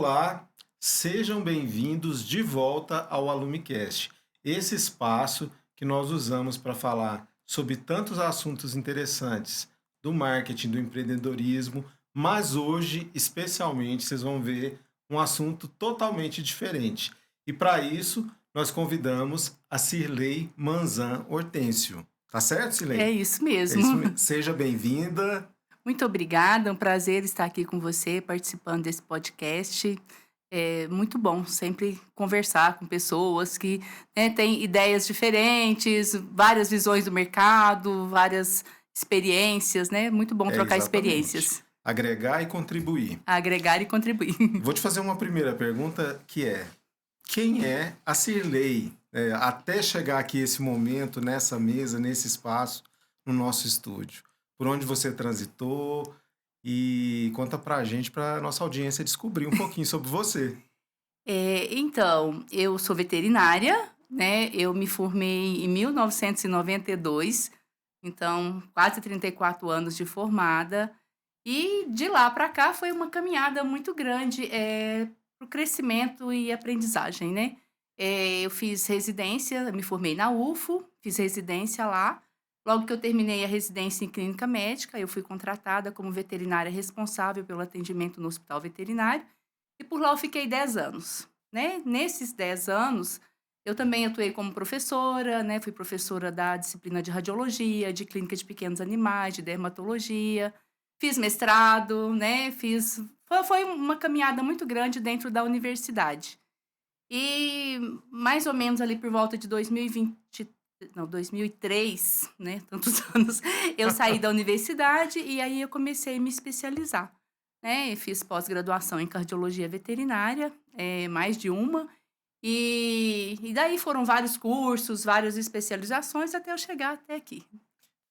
Olá, sejam bem-vindos de volta ao AlumiCast, esse espaço que nós usamos para falar sobre tantos assuntos interessantes do marketing, do empreendedorismo, mas hoje, especialmente, vocês vão ver um assunto totalmente diferente. E para isso, nós convidamos a Cirlei Manzan Hortêncio. Tá certo, Cirlei? É isso mesmo. É isso mesmo. Seja bem-vinda. Muito obrigada, é um prazer estar aqui com você, participando desse podcast. É muito bom sempre conversar com pessoas que, né, têm ideias diferentes, várias visões do mercado, várias experiências, né? Muito bom trocar Exatamente. experiências. Agregar e contribuir. Agregar e contribuir. Vou te fazer uma primeira pergunta que é: quem é a Cirlei? Até chegar aqui esse momento, nessa mesa, nesse espaço, no nosso estúdio. Por onde você transitou? E conta pra gente, pra nossa audiência descobrir um pouquinho sobre você. Então, eu sou veterinária, né? Eu me formei em 1992, então quase 34 anos de formada. E de lá para cá foi uma caminhada muito grande para o crescimento e aprendizagem, né? Eu fiz residência, me formei na UFO, fiz residência lá. Logo que eu terminei a residência em clínica médica, eu fui contratada como veterinária responsável pelo atendimento no hospital veterinário. E por lá eu fiquei 10 anos, né? Nesses 10 anos, eu também atuei como professora, né? Fui professora da disciplina de radiologia, de clínica de pequenos animais, de dermatologia. Fiz mestrado, né? Foi uma caminhada muito grande dentro da universidade. E mais ou menos ali por volta de 2020, não, 2003, né? Tantos anos, eu saí da universidade e aí eu comecei a me especializar, né? Eu fiz pós-graduação em cardiologia veterinária, mais de uma. E daí foram vários cursos, várias especializações até eu chegar até aqui.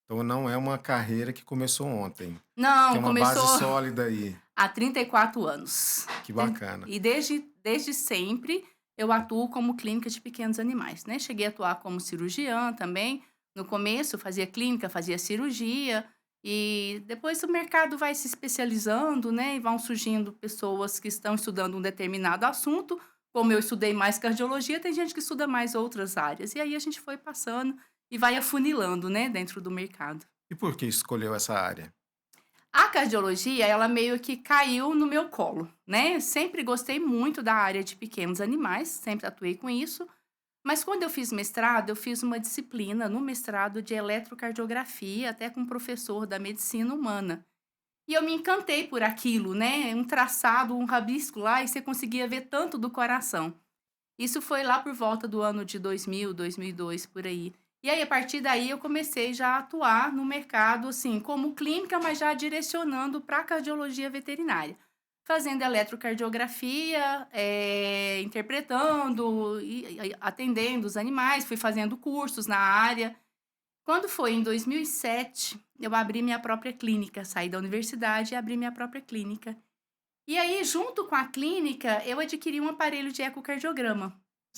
Então não é uma carreira que começou ontem. Tem Não, uma começou base sólida aí. há 34 anos. Que bacana. E desde sempre eu atuo como clínica de pequenos animais, né? Cheguei a atuar como cirurgiã também. No começo fazia clínica, fazia cirurgia. E depois o mercado vai se especializando, né? E vão surgindo pessoas que estão estudando um determinado assunto. Como eu estudei mais cardiologia, tem gente que estuda mais outras áreas. E aí a gente foi passando e vai afunilando, né? Dentro do mercado. E por que escolheu essa área? A cardiologia, ela meio que caiu no meu colo, né? Sempre gostei muito da área de pequenos animais, sempre atuei com isso. Mas quando eu fiz mestrado, eu fiz uma disciplina no mestrado de eletrocardiografia, até com um professor da medicina humana. E eu me encantei por aquilo, né? Um traçado, um rabisco lá, e você conseguia ver tanto do coração. Isso foi lá por volta do ano de 2000, 2002, por aí. E aí, a partir daí, eu comecei já a atuar no mercado, assim, como clínica, mas já direcionando para a cardiologia veterinária. Fazendo eletrocardiografia, interpretando e atendendo os animais, fui fazendo cursos na área. Quando foi em 2007, eu abri minha própria clínica, saí da universidade e abri minha própria clínica. E aí, junto com a clínica, eu adquiri um aparelho de ecocardiograma,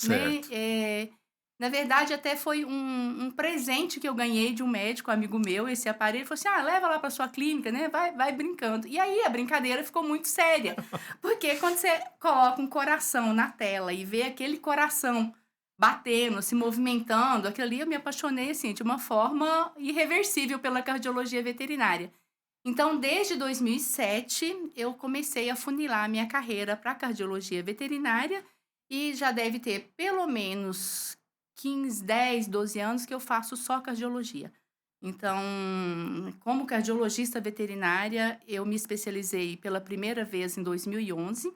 né? Certo. Na verdade, até foi um presente que eu ganhei de um médico amigo meu, esse aparelho. Ele falou assim, leva lá para sua clínica, né? Vai brincando. E aí, a brincadeira ficou muito séria. Porque quando você coloca um coração na tela e vê aquele coração batendo, se movimentando, aquilo ali eu me apaixonei, assim, de uma forma irreversível pela cardiologia veterinária. Então, desde 2007, eu comecei a funilar a minha carreira para cardiologia veterinária e já deve ter pelo menos 15, 10, 12 anos que eu faço só cardiologia. Então, como cardiologista veterinária, eu me especializei pela primeira vez em 2011.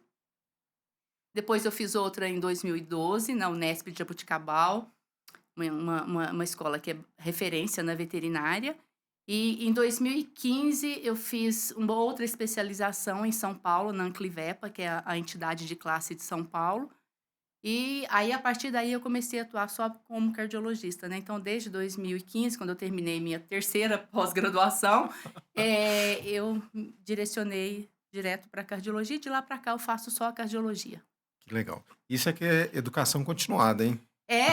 Depois eu fiz outra em 2012, na Unesp de Jaboticabal, uma escola que é referência na veterinária. E em 2015 eu fiz uma outra especialização em São Paulo, na Anclivepa, que é a entidade de classe de São Paulo. E aí, a partir daí, eu comecei a atuar só como cardiologista, né? Então, desde 2015, quando eu terminei minha terceira pós-graduação, eu direcionei direto para cardiologia. E de lá para cá, eu faço só a cardiologia. Que legal. Isso é que é educação continuada, hein?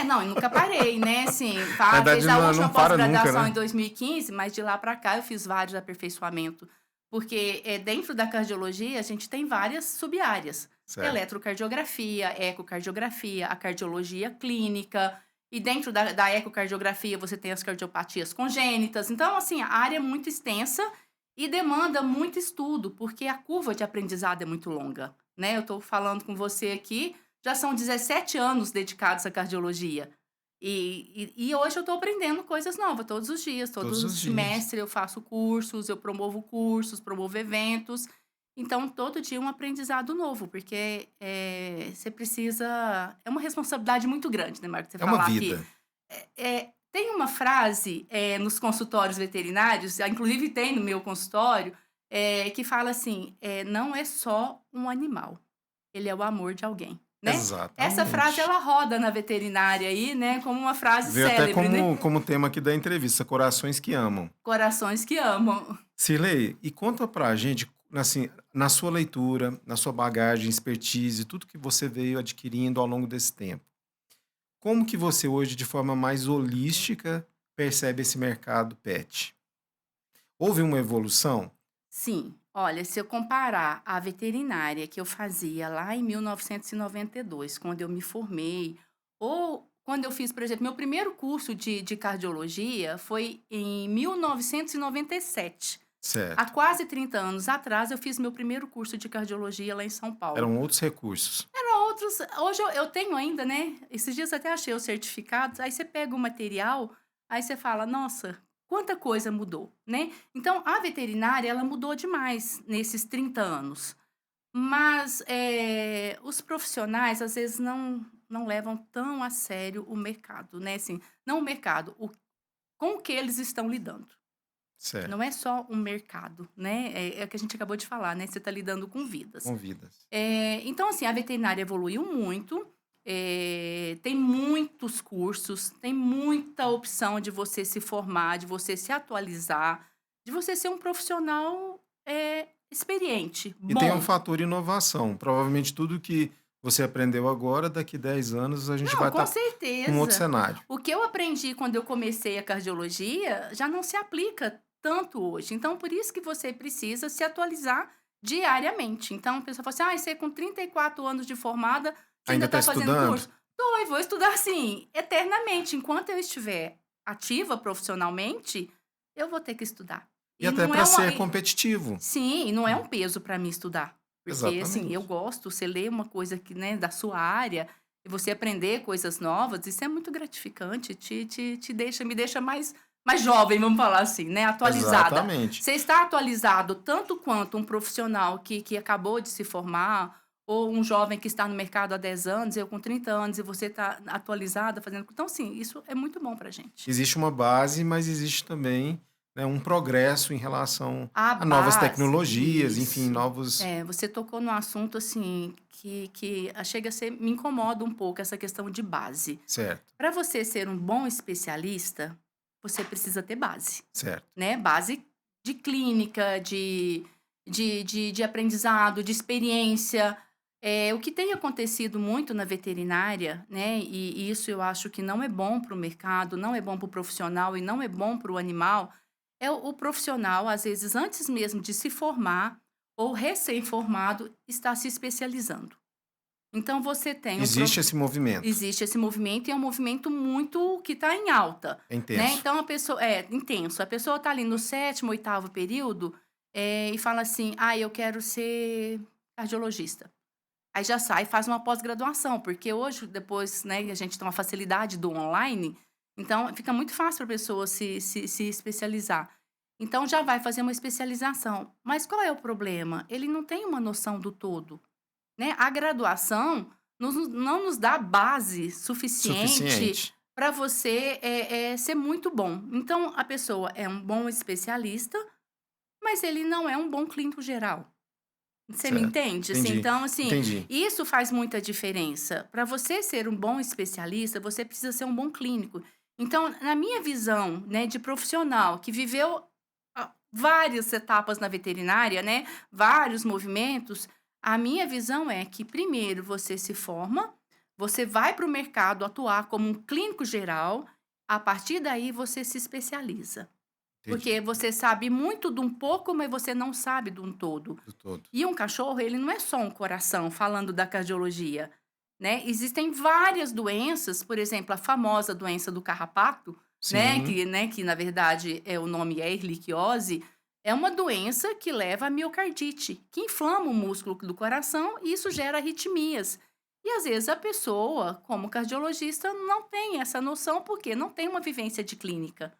Não, eu nunca parei, né? Assim, Na verdade, fez a última não para nunca, pós-graduação né? em 2015, mas de lá para cá eu fiz vários aperfeiçoamentos Porque dentro da cardiologia a gente tem várias sub-áreas. Certo. Eletrocardiografia, ecocardiografia, a cardiologia clínica. E dentro da ecocardiografia você tem as cardiopatias congênitas. Então, assim, a área é muito extensa e demanda muito estudo, porque a curva de aprendizado é muito longa, né? Eu estou falando com você aqui, já são 17 anos dedicados à cardiologia. E hoje eu estou aprendendo coisas novas todos os dias, Todos todos os os dias. semestres eu faço cursos, promovo eventos. Então, todo dia é um aprendizado novo, porque você precisa. É uma responsabilidade muito grande, né, Marco? Você É uma falar que. vida. Tem uma frase nos consultórios veterinários, inclusive tem no meu consultório, que fala assim: não é só um animal, ele é o amor de alguém, né? Essa frase Exatamente. ela roda na veterinária aí, né, como uma frase Veio até célebre, né? como tema aqui da entrevista, corações que amam. Corações que amam. Cirlei, e conta pra gente, assim, na sua leitura, na sua bagagem, expertise, tudo que você veio adquirindo ao longo desse tempo. Como que você hoje, de forma mais holística, percebe esse mercado pet? Houve uma evolução? Sim, olha, se eu comparar a veterinária que eu fazia lá em 1992, quando eu me formei, ou quando eu fiz, por exemplo, meu primeiro curso de cardiologia foi em 1997. Há Certo. quase 30 anos atrás, eu fiz meu primeiro curso de cardiologia lá em São Paulo. Eram outros recursos. Eram outros. Hoje eu tenho ainda, né? Esses dias até achei os certificados. Aí você pega o material, aí você fala, nossa, quanta coisa mudou, né? Então, a veterinária, ela mudou demais nesses 30 anos. Mas os profissionais, às vezes, não levam tão a sério o mercado, né? Assim, não o mercado, com o que eles estão lidando. Não Certo. é só um mercado, né? É o que a gente acabou de falar, né? Você está lidando com vidas. Com vidas. Então, assim, a veterinária evoluiu muito, tem muitos cursos, tem muita opção de você se formar, de você se atualizar, de você ser um profissional experiente, E tem um bom. fator inovação. Provavelmente tudo que você aprendeu agora, daqui 10 anos, a gente Não, vai com estar com outro certeza. cenário. O que eu aprendi quando eu comecei a cardiologia já não se aplica tanto hoje. Então, por isso que você precisa se atualizar diariamente. Então, a pessoa fala assim: você com 34 anos de formada, você ainda Ainda está está fazendo estudando? curso? Tô, e vou estudar assim, eternamente. Enquanto eu estiver ativa profissionalmente, eu vou ter que estudar. E E até não é para uma. ser competitivo. Sim, e não é um peso para mim estudar. Porque, assim, eu Exatamente. gosto, você lê uma coisa que, né, da sua área, e você aprender coisas novas, isso é muito gratificante, me deixa mais jovem, vamos falar assim, né, atualizada. Exatamente. Você está atualizado tanto quanto um profissional que acabou de se formar, ou um jovem que está no mercado há 10 anos, eu com 30 anos, e você está atualizada, fazendo. Então, sim, isso é muito bom pra gente. Existe uma base, mas existe também, né, um progresso em relação A a novas base, tecnologias, enfim, isso. novos. Você tocou num assunto, assim, que chega a ser me incomoda um pouco essa questão de base. Certo, Para você ser um bom especialista, você precisa ter base, certo. né, base de clínica, de aprendizado, de experiência. O que tem acontecido muito na veterinária, né, e isso eu acho que não é bom para o mercado, não é bom para o profissional e não é bom para o animal, é o profissional, às vezes, antes mesmo de se formar ou recém-formado, está se especializando. Então você tem um Existe prof esse movimento. existe esse movimento e é um movimento muito que está em alta, É né, intenso. então a pessoa intenso. A pessoa está ali no 7º, 8º período, e fala assim: "Ah, eu quero ser cardiologista". Aí já sai e faz uma pós-graduação, porque hoje, depois, né, a gente tem uma facilidade do online, então fica muito fácil para a pessoa se especializar. Então já vai fazer uma especialização. Mas qual é o problema? Ele não tem uma noção do todo, né? A graduação não nos dá base suficiente Suficiente. para você ser muito bom. Então a pessoa é um bom especialista, mas ele não é um bom clínico geral. Você me Certo. entende? Assim, Entendi. então, assim, Entendi. isso faz muita diferença. Para você ser um bom especialista, você precisa ser um bom clínico. Então, na minha visão, né, de profissional que viveu várias etapas na veterinária, né, vários movimentos, a minha visão é que primeiro você se forma, você vai para o mercado atuar como um clínico geral, a partir daí você se especializa. Entendi. Porque você sabe muito de um pouco, mas você não sabe de um todo. Do todo. E um cachorro, ele não é só um coração, falando da cardiologia, né? Existem várias doenças, por exemplo, a famosa doença do carrapato, Sim, que na verdade o nome é erliquiose, é uma doença que leva a miocardite, que inflama o músculo do coração e isso gera arritmias. E às vezes a pessoa, como cardiologista, não tem essa noção porque não tem uma vivência de clínica.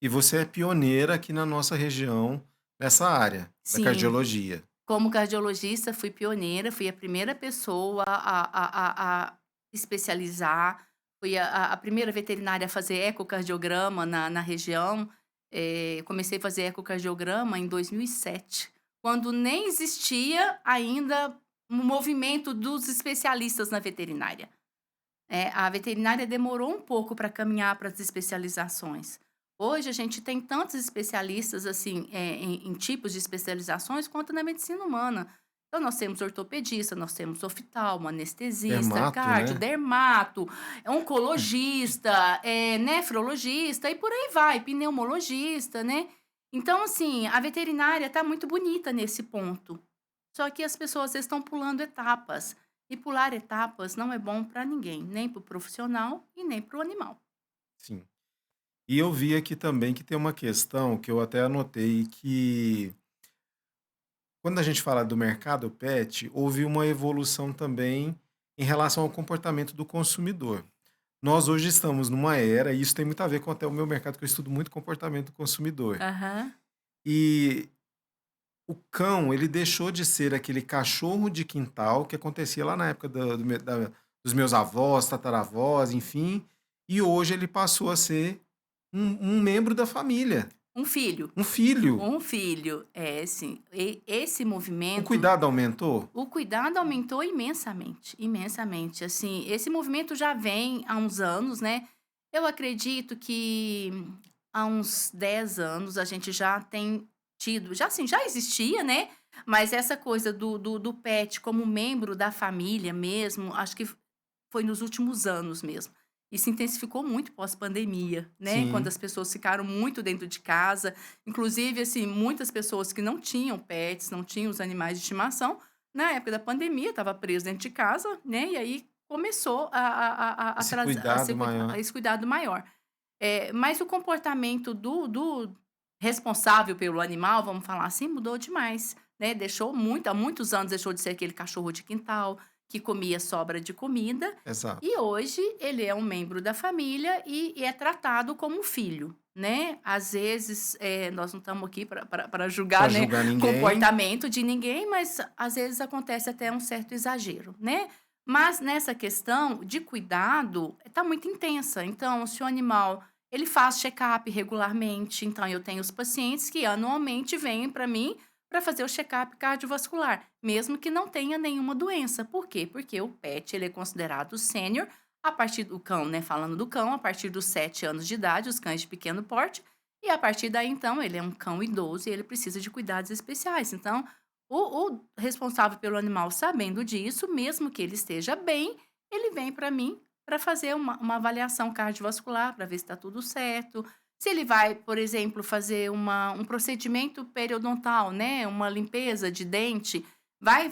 e você é pioneira aqui na nossa região, nessa área da Sim, cardiologia. como cardiologista, fui pioneira, fui a primeira pessoa a especializar, fui a primeira veterinária a fazer ecocardiograma na região. Comecei a fazer ecocardiograma em 2007, quando nem existia ainda um movimento dos especialistas na veterinária. A veterinária demorou um pouco para caminhar para as especializações. Hoje a gente tem tantos especialistas assim, em tipos de especializações quanto na medicina humana. Então nós temos ortopedista, nós temos oftalmo, anestesista, Dermato, cardio, né? dermato, oncologista, nefrologista e por aí vai, pneumologista, né. Então assim, a veterinária está muito bonita nesse ponto. Só que as pessoas estão pulando etapas. E pular etapas não é bom para ninguém, nem para o profissional e nem para o animal. Sim. E eu vi aqui também que tem uma questão que eu até anotei que quando a gente fala do mercado pet, houve uma evolução também em relação ao comportamento do consumidor. Nós hoje estamos numa era, e isso tem muito a ver com até o meu mercado, que eu estudo muito comportamento do consumidor. Aham. E o cão, ele deixou de ser aquele cachorro de quintal que acontecia lá na época dos meus avós, tataravós, enfim, e hoje ele passou a ser um membro da família, Um filho, um filho. um filho. É, sim. Esse O movimento, cuidado aumentou? o cuidado aumentou imensamente, imensamente. Assim, esse movimento já vem há uns anos, né. Eu acredito que há uns 10 anos a gente já tem tido já assim, já existia, né, mas essa coisa do pet como membro da família mesmo, acho que foi nos últimos anos mesmo. E se intensificou muito pós-pandemia, né, quando Sim, as pessoas ficaram muito dentro de casa, inclusive, assim, muitas pessoas que não tinham pets, não tinham os animais de estimação, na época da pandemia estava preso dentro de casa, né, e aí começou a esse trazer a cuidado ser maior. esse cuidado maior. Mas o comportamento do responsável pelo animal, vamos falar assim, mudou demais, né, deixou muito há muitos anos deixou de ser aquele cachorro de quintal, que comia sobra de comida, Exato. e hoje ele é um membro da família e é tratado como um filho, né. Às vezes, nós não estamos aqui para julgar, Para né, julgar ninguém. comportamento de ninguém, mas às vezes acontece até um certo exagero, né. Mas nessa questão de cuidado, está muito intensa, então se o animal ele faz check-up regularmente, então eu tenho os pacientes que anualmente vêm para mim para fazer o check-up cardiovascular, mesmo que não tenha nenhuma doença. Por quê? Porque o pet ele é considerado sênior a partir do cão, né? Falando do cão, a partir dos 7 anos de idade, os cães de pequeno porte, e a partir daí, então, ele é um cão idoso e ele precisa de cuidados especiais. Então, o responsável pelo animal, sabendo disso, mesmo que ele esteja bem, ele vem para mim para fazer uma avaliação cardiovascular, para ver se está tudo certo. Se ele vai, por exemplo, fazer um procedimento periodontal, né, uma limpeza de dente, vai,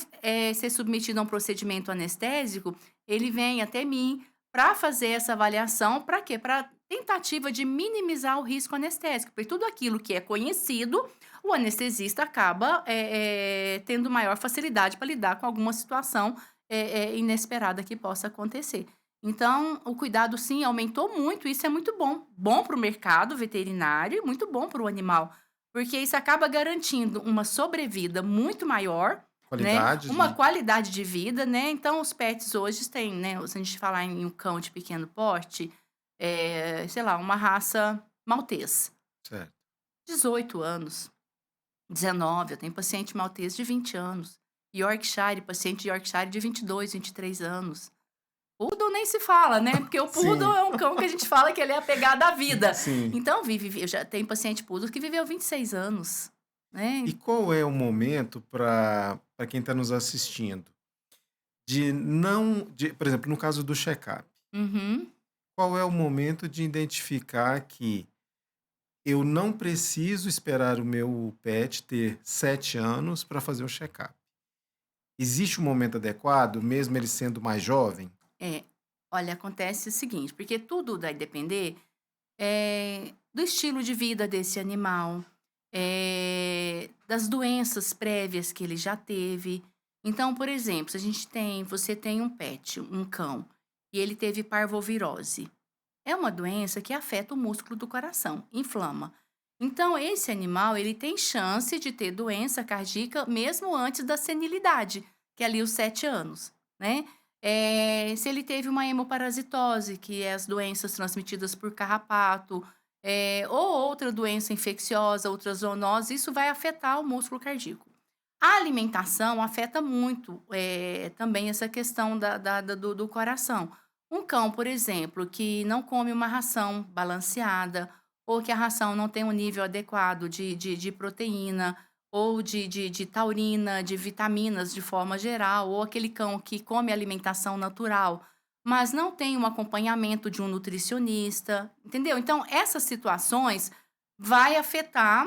ser submetido a um procedimento anestésico, ele vem até mim para fazer essa avaliação, para quê? Para tentativa de minimizar o risco anestésico, porque tudo aquilo que é conhecido, o anestesista acaba, tendo maior facilidade para lidar com alguma situação, inesperada que possa acontecer. Então, o cuidado sim aumentou muito, isso é muito bom. Bom para o mercado veterinário e muito bom para o animal, porque isso acaba garantindo uma sobrevida muito maior, né, Qualidade uma de qualidade de vida, né. Então os pets hoje têm, né, se a gente falar em um cão de pequeno porte, sei lá, uma raça maltês, certo. 18 anos, 19, eu tenho paciente maltês de 20 anos, Yorkshire, paciente de Yorkshire de 22, 23 anos. Poodle nem se fala, né, porque o poodle Sim, é um cão que a gente fala que ele é apegado à vida. sim. Então eu já tenho paciente poodle que viveu 26 anos, né. E qual é o momento para quem está nos assistindo, de não de por exemplo, no caso do check-up, Uhum. qual é o momento de identificar que eu não preciso esperar o meu pet ter 7 anos para fazer um check-up. Existe um momento adequado, mesmo ele sendo mais jovem? É, olha, acontece o seguinte, porque tudo vai depender do estilo de vida desse animal, das doenças prévias que ele já teve. Então, por exemplo, se a gente tem você tem um pet, um cão, e ele teve parvovirose. É uma doença que afeta o músculo do coração, inflama. Então, esse animal, ele tem chance de ter doença cardíaca mesmo antes da senilidade, que é ali os 7 anos, né. Se ele teve uma hemoparasitose, que é as doenças transmitidas por carrapato, ou outra doença infecciosa, outra zoonose, isso vai afetar o músculo cardíaco. A alimentação afeta muito, também essa questão do coração. Um cão, por exemplo, que não come uma ração balanceada, ou que a ração não tem um nível adequado de proteína, ou de taurina, de vitaminas de forma geral, ou aquele cão que come alimentação natural, mas não tem um acompanhamento de um nutricionista, entendeu? Então, essas situações vai afetar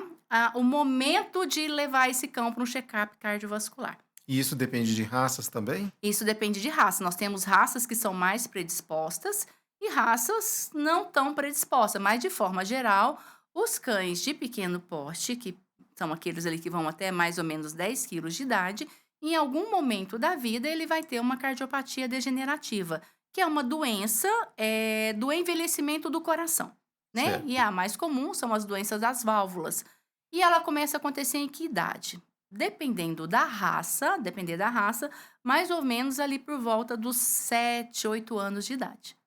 o momento de levar esse cão para um check-up cardiovascular. E isso depende de raças também? Isso depende de raça. Nós temos raças que são mais predispostas e raças não tão predispostas, mas de forma geral, os cães de pequeno porte, que são aqueles ali que vão até mais ou menos 10 quilos de idade, em algum momento da vida ele vai ter uma cardiopatia degenerativa, que é uma doença do envelhecimento do coração, né? E Certo. a mais comum são as doenças das válvulas. E ela começa a acontecer em que idade? Depender da raça, mais ou menos ali por volta dos 7, 8 anos de idade,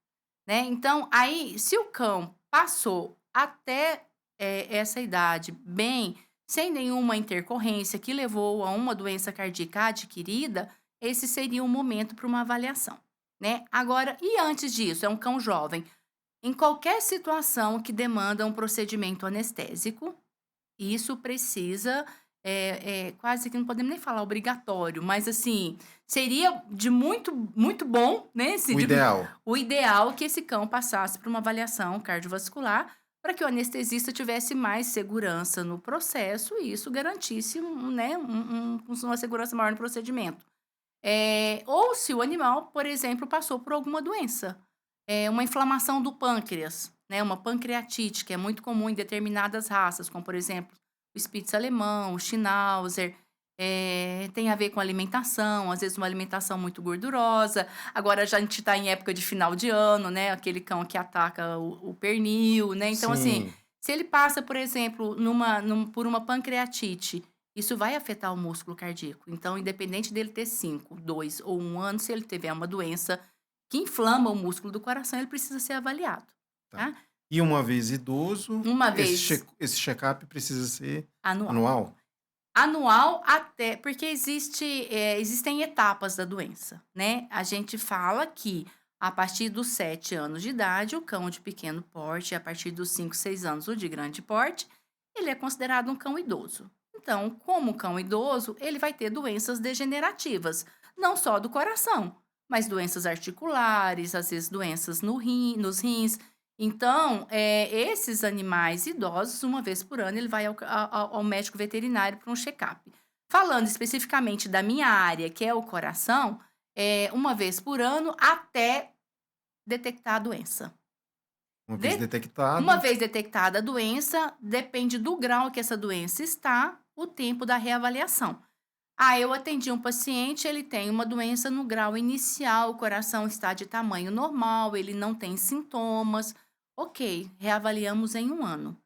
né. Então, aí, se o cão passou até, essa idade bem, sem nenhuma intercorrência que levou a uma doença cardíaca adquirida, esse seria o momento para uma avaliação, né. Agora, e antes disso, é um cão jovem, em qualquer situação que demanda um procedimento anestésico, isso precisa, quase que não podemos nem falar obrigatório, mas assim, seria de muito muito bom, né, se O de ideal. o ideal que esse cão passasse por uma avaliação cardiovascular, para que o anestesista tivesse mais segurança no processo e isso garantisse né, uma segurança maior no procedimento. Ou se o animal, por exemplo, passou por alguma doença, uma inflamação do pâncreas, né, uma pancreatite, que é muito comum em determinadas raças, como por exemplo, o Spitz alemão, o Schnauzer, tem a ver com alimentação, às vezes uma alimentação muito gordurosa. Agora já a gente está em época de final de ano, né, aquele cão que ataca o pernil, né, então assim, Sim. se ele passa, por exemplo, por uma pancreatite, isso vai afetar o músculo cardíaco. Então, independente dele ter 5, 2 ou 1 ano, se ele tiver uma doença que inflama o músculo do coração, ele precisa ser avaliado, Tá. tá. E uma vez idoso, Uma esse vez esse check-up precisa ser anual. anual? Anual até porque existem etapas da doença, né. A gente fala que a partir dos 7 anos de idade, o cão de pequeno porte, e a partir dos 5, 6 anos, o de grande porte, ele é considerado um cão idoso. Então, como cão idoso, ele vai ter doenças degenerativas, não só do coração, mas doenças articulares, às vezes doenças no nos rins. Então, esses animais idosos, uma vez por ano, ele vai ao médico veterinário para um check-up. Falando especificamente da minha área, que é o coração, uma vez por ano até detectar a doença. Uma vez De uma detectado, vez detectada a doença, depende do grau que essa doença está, o tempo da reavaliação. Ah, eu atendi um paciente, ele tem uma doença no grau inicial, o coração está de tamanho normal, ele não tem sintomas. Ok, reavaliamos em 1 ano.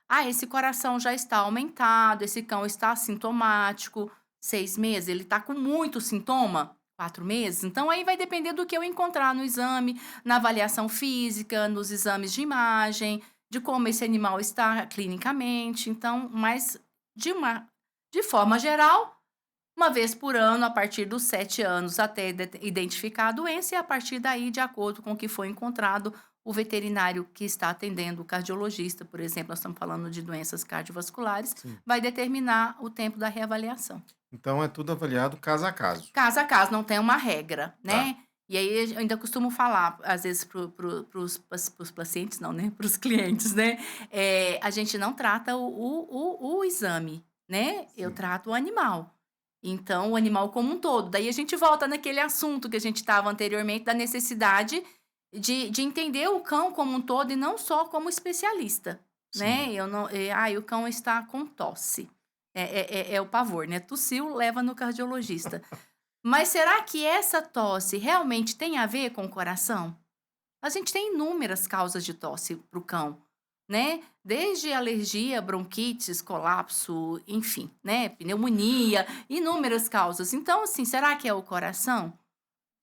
Ah, esse coração já está aumentado, esse cão está assintomático. 6 meses, ele está com muito sintoma. 4 meses. Então, aí vai depender do que eu encontrar no exame, na avaliação física, nos exames de imagem, de como esse animal está clinicamente. Então, mas de uma, de forma geral, uma vez por ano, a partir dos 7 anos, até identificar a doença, e a partir daí, de acordo com o que foi encontrado, o veterinário que está atendendo, o cardiologista, por exemplo, nós estamos falando de doenças cardiovasculares, sim. vai determinar o tempo da reavaliação. Então é tudo avaliado caso a caso. Caso a caso, não tem uma regra, Tá. né? E aí eu ainda costumo falar, às vezes, para os pacientes, não, né? Para os clientes, né? A gente não trata o exame, né? Eu Sim. trato o animal. Então, o animal como um todo. Daí a gente volta naquele assunto que a gente estava anteriormente, da necessidade de entender o cão como um todo e não só como especialista, Sim. né? Eu não, o cão está com tosse. É o pavor, né? Tossiu, leva no cardiologista. Mas será que essa tosse realmente tem a ver com o coração? A gente tem inúmeras causas de tosse para o cão, né? Desde alergia, bronquites, colapso, enfim, né? Pneumonia, inúmeras causas. Então, assim, será que é o coração?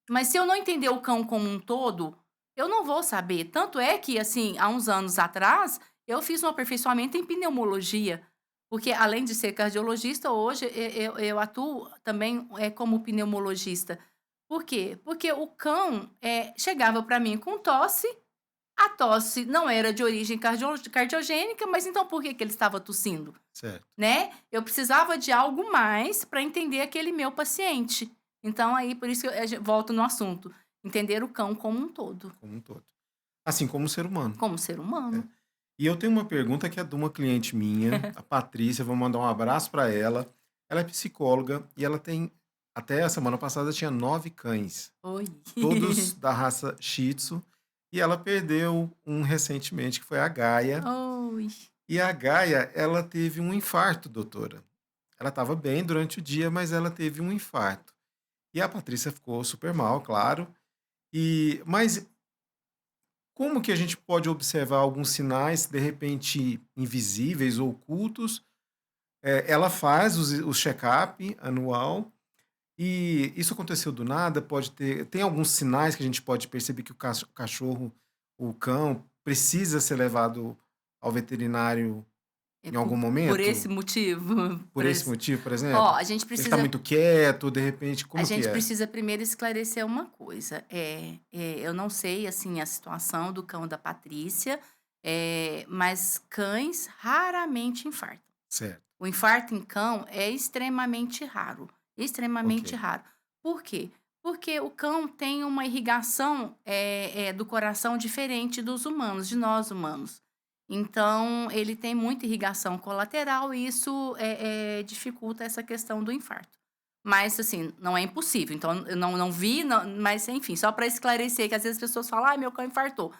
Mas se eu não entender o cão como um todo, eu não vou saber. Tanto é que, assim, há uns anos atrás, eu fiz um aperfeiçoamento em pneumologia. Porque, além de ser cardiologista, hoje eu atuo também como pneumologista. Por quê? Porque o cão chegava para mim com tosse, a tosse não era de origem cardiogênica, mas então por que, que ele estava tossindo? Certo. Né, eu precisava de algo mais para entender aquele meu paciente. Então aí, por isso que eu volto no assunto, entender o cão como um todo, Como um todo. Assim como o ser humano. como ser É. humano. E eu tenho uma pergunta que é de uma cliente minha, a Patrícia, vou mandar um abraço para ela. Ela é psicóloga e ela tem, até a semana passada, tinha 9 cães, Oi. todos da raça Shih Tzu, e ela perdeu um recentemente, que foi a Gaia. Oi. E a Gaia, ela teve um infarto, doutora. Ela estava bem durante o dia, mas ela teve um infarto. E a Patrícia ficou super mal, claro. Mas como que a gente pode observar alguns sinais, de repente, invisíveis ou ocultos? Ela faz o check-up anual e isso aconteceu do nada? Tem alguns sinais que a gente pode perceber que o cachorro, o cão, precisa ser levado ao veterinário É em algum por esse momento? motivo, Por esse motivo, por ó, exemplo? a gente Ele está precisa muito quieto, de repente, a como que gente é? precisa primeiro esclarecer uma coisa, eu não sei, assim, a situação do cão da Patrícia, mas cães raramente infartam. Certo, O infarto em cão é extremamente raro, ok, extremamente raro. Por quê? Porque o cão tem uma irrigação, do coração diferente dos humanos, de nós humanos. Então, ele tem muita irrigação colateral e isso, dificulta essa questão do infarto. Mas, assim, não é impossível. Então, eu não vi, mas enfim, só para esclarecer que às vezes as pessoas falam: "Ai, meu cão infartou".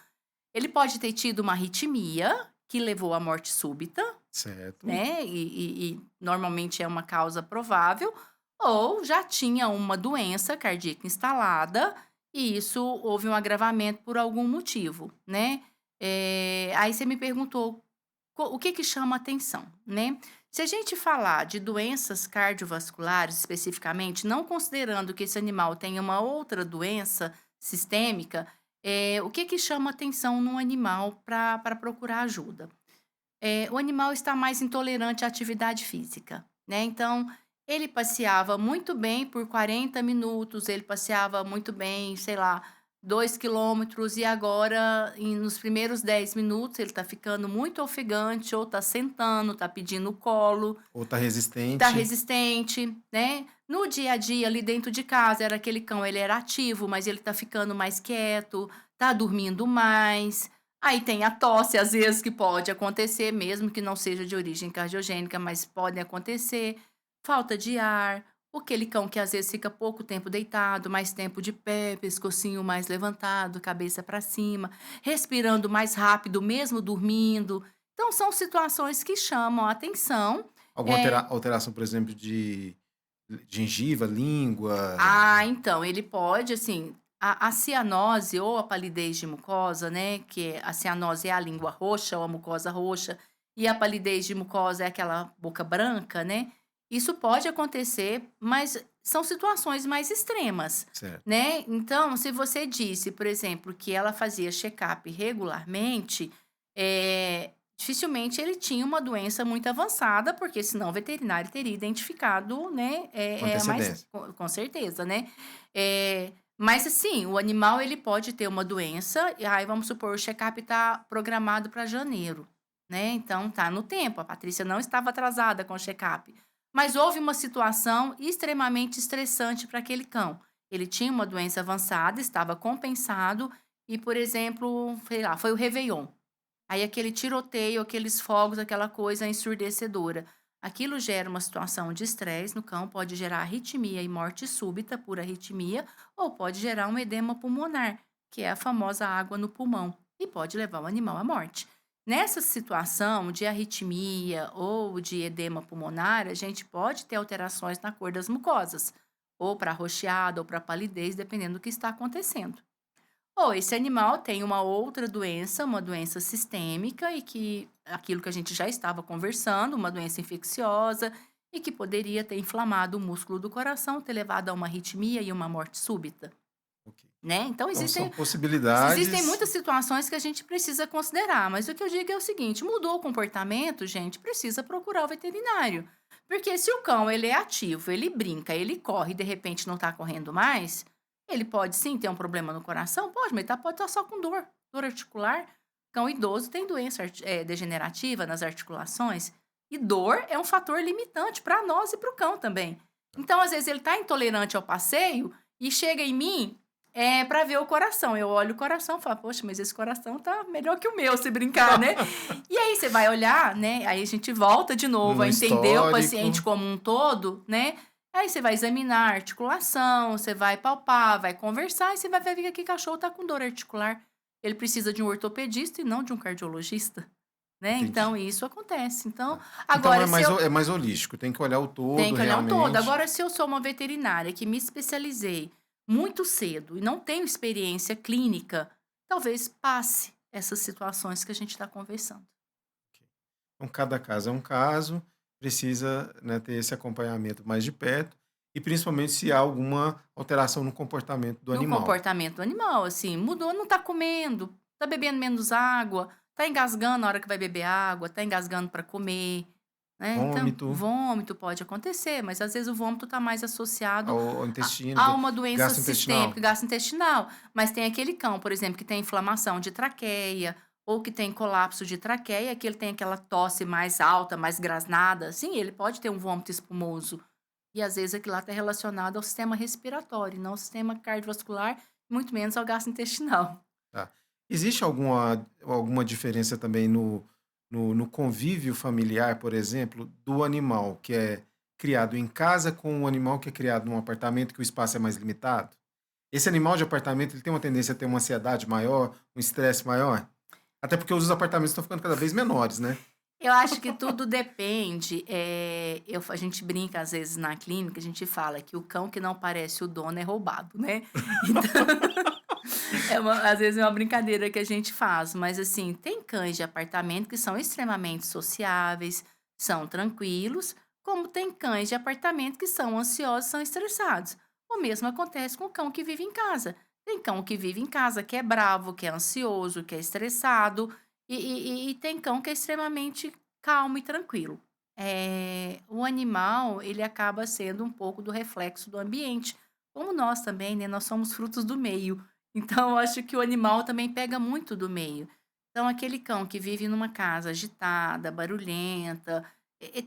Ele pode ter tido uma arritmia que levou à morte súbita, certo. né, e normalmente é uma causa provável, ou já tinha uma doença cardíaca instalada, e isso houve um agravamento por algum motivo, né. Aí você me perguntou o que que chama atenção, né. Se a gente falar de doenças cardiovasculares especificamente, não considerando que esse animal tenha uma outra doença sistêmica, o que que chama atenção num animal para procurar ajuda? O animal está mais intolerante à atividade física, né, então, ele passeava muito bem por 40 minutos, ele passeava muito bem, sei lá, 2 quilômetros e agora nos primeiros 10 minutos ele está ficando muito ofegante ou está sentando, está pedindo colo, Ou tá está resistente. resistente, né. No dia a dia ali dentro de casa era aquele cão, ele era ativo, mas ele está ficando mais quieto, está dormindo mais. Aí tem a tosse, às vezes, que pode acontecer, mesmo que não seja de origem cardiogênica, mas podem acontecer. Falta de ar, aquele cão que às vezes fica pouco tempo deitado, mais tempo de pé, pescocinho mais levantado, cabeça para cima, respirando mais rápido, mesmo dormindo. Então, são situações que chamam a atenção. Alguma É, alteração, por exemplo, de gengiva, língua? então, ele pode, assim, a cianose ou a palidez de mucosa, né, que a cianose é a língua roxa ou a mucosa roxa, e a palidez de mucosa é aquela boca branca, né, isso pode acontecer, mas são situações mais extremas, Certo, né. Então, se você disse, por exemplo, que ela fazia check-up regularmente, dificilmente ele tinha uma doença muito avançada, porque senão o veterinário teria identificado, né, com mais antecedência. com certeza, né. Mas assim, o animal ele pode ter uma doença, e aí vamos supor, o check-up está programado para janeiro, né, então tá no tempo, a Patrícia não estava atrasada com o check-up. Mas houve uma situação extremamente estressante para aquele cão. Ele tinha uma doença avançada, estava compensado e, por exemplo, sei lá, foi o réveillon. Aí aquele tiroteio, aqueles fogos, aquela coisa ensurdecedora. Aquilo gera uma situação de estresse no cão, pode gerar arritmia e morte súbita por arritmia, ou pode gerar um edema pulmonar, que é a famosa água no pulmão, e pode levar o animal à morte. Nessa situação de arritmia ou de edema pulmonar, a gente pode ter alterações na cor das mucosas, ou para roxeada ou para palidez, dependendo do que está acontecendo. Ou esse animal tem uma outra doença, uma doença sistêmica e que aquilo que a gente já estava conversando, uma doença infecciosa e que poderia ter inflamado o músculo do coração, ter levado a uma arritmia e uma morte súbita, Ok. né? Então Então são existem possibilidades. muitas situações que a gente precisa considerar, mas o que eu digo é o seguinte: mudou o comportamento, gente, precisa procurar o veterinário. Porque se o cão ele é ativo, ele brinca, ele corre e de repente não está correndo mais, ele pode sim ter um problema no coração? Pode, mas pode estar só com dor, dor articular. Cão idoso tem doença degenerativa nas articulações e dor é um fator limitante para nós e para o cão também. Então, às vezes, ele está intolerante ao passeio e chega em mim para ver o coração. Eu olho o coração e falo, poxa, mas esse coração tá melhor que o meu, se brincar, né? E aí você vai olhar, né? Aí a gente volta de novo No a entender o histórico. paciente como um todo, né? Aí você vai examinar a articulação, você vai palpar, vai conversar e você vai ver que aquele cachorro tá com dor articular. Ele precisa de um ortopedista e não de um cardiologista, né? Então Entendi. isso acontece. Então, Tá. Então agora se eu é mais holístico, tem que olhar o tem todo que olhar um todo. realmente. Agora, se eu sou uma veterinária que me especializei muito cedo e não tenho experiência clínica, talvez passe essas situações que a gente está conversando. Então, cada caso é um caso, precisa, né, ter esse acompanhamento mais de perto, e principalmente se há alguma alteração no comportamento do No animal. comportamento do animal, assim, mudou, não está comendo, está bebendo menos água, está engasgando na hora que vai beber água, está engasgando para comer, né? Então, Vômito, vômito pode acontecer, mas às vezes o vômito está mais associado ao intestino, a uma doença gastrointestinal. sistêmica, gastrointestinal. Mas tem aquele cão, por exemplo, que tem inflamação de traqueia ou que tem colapso de traqueia, que ele tem aquela tosse mais alta, mais grasnada. Sim, ele pode ter um vômito espumoso. E às vezes aquilo lá está relacionado ao sistema respiratório, não ao sistema cardiovascular, muito menos ao gastrointestinal. Tá. Existe alguma diferença também no convívio familiar, por exemplo, do animal que é criado em casa com o animal que é criado num apartamento que o espaço é mais limitado? Esse animal de apartamento ele tem uma tendência a ter uma ansiedade maior, um estresse maior? Até porque os apartamentos estão ficando cada vez menores, né? Eu acho que tudo depende. A gente brinca às vezes na clínica, a gente fala que o cão que não parece o dono é roubado, né? Às vezes é uma brincadeira que a gente faz, mas assim, tem cães de apartamento que são extremamente sociáveis, são tranquilos, como tem cães de apartamento que são ansiosos, são estressados. O mesmo acontece com o cão que vive em casa. Tem cão que vive em casa que é bravo, que é ansioso, que é estressado, e tem cão que é extremamente calmo e tranquilo. O animal, ele acaba sendo um pouco do reflexo do ambiente, como nós também, né? Nós somos frutos do meio. Então, eu acho que o animal também pega muito do meio. Então, aquele cão que vive numa casa agitada, barulhenta,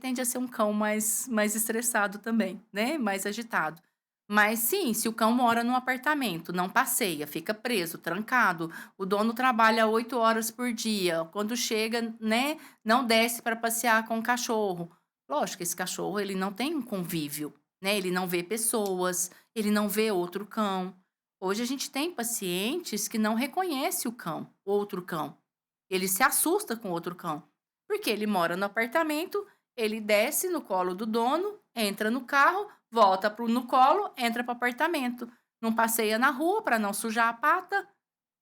tende a ser um cão mais estressado também, né? Mais agitado. Mas sim, se o cão mora num apartamento, não passeia, fica preso, trancado, o dono trabalha 8 horas por dia, quando chega, né, não desce para passear com o cachorro. Lógico que esse cachorro ele não tem um convívio, né? Ele não vê pessoas, ele não vê outro cão. Hoje a gente tem pacientes que não reconhece o cão, outro cão. Ele se assusta com outro cão, porque ele mora no apartamento, ele desce no colo do dono, entra no carro, volta no colo, entra para o apartamento. Não passeia na rua para não sujar a pata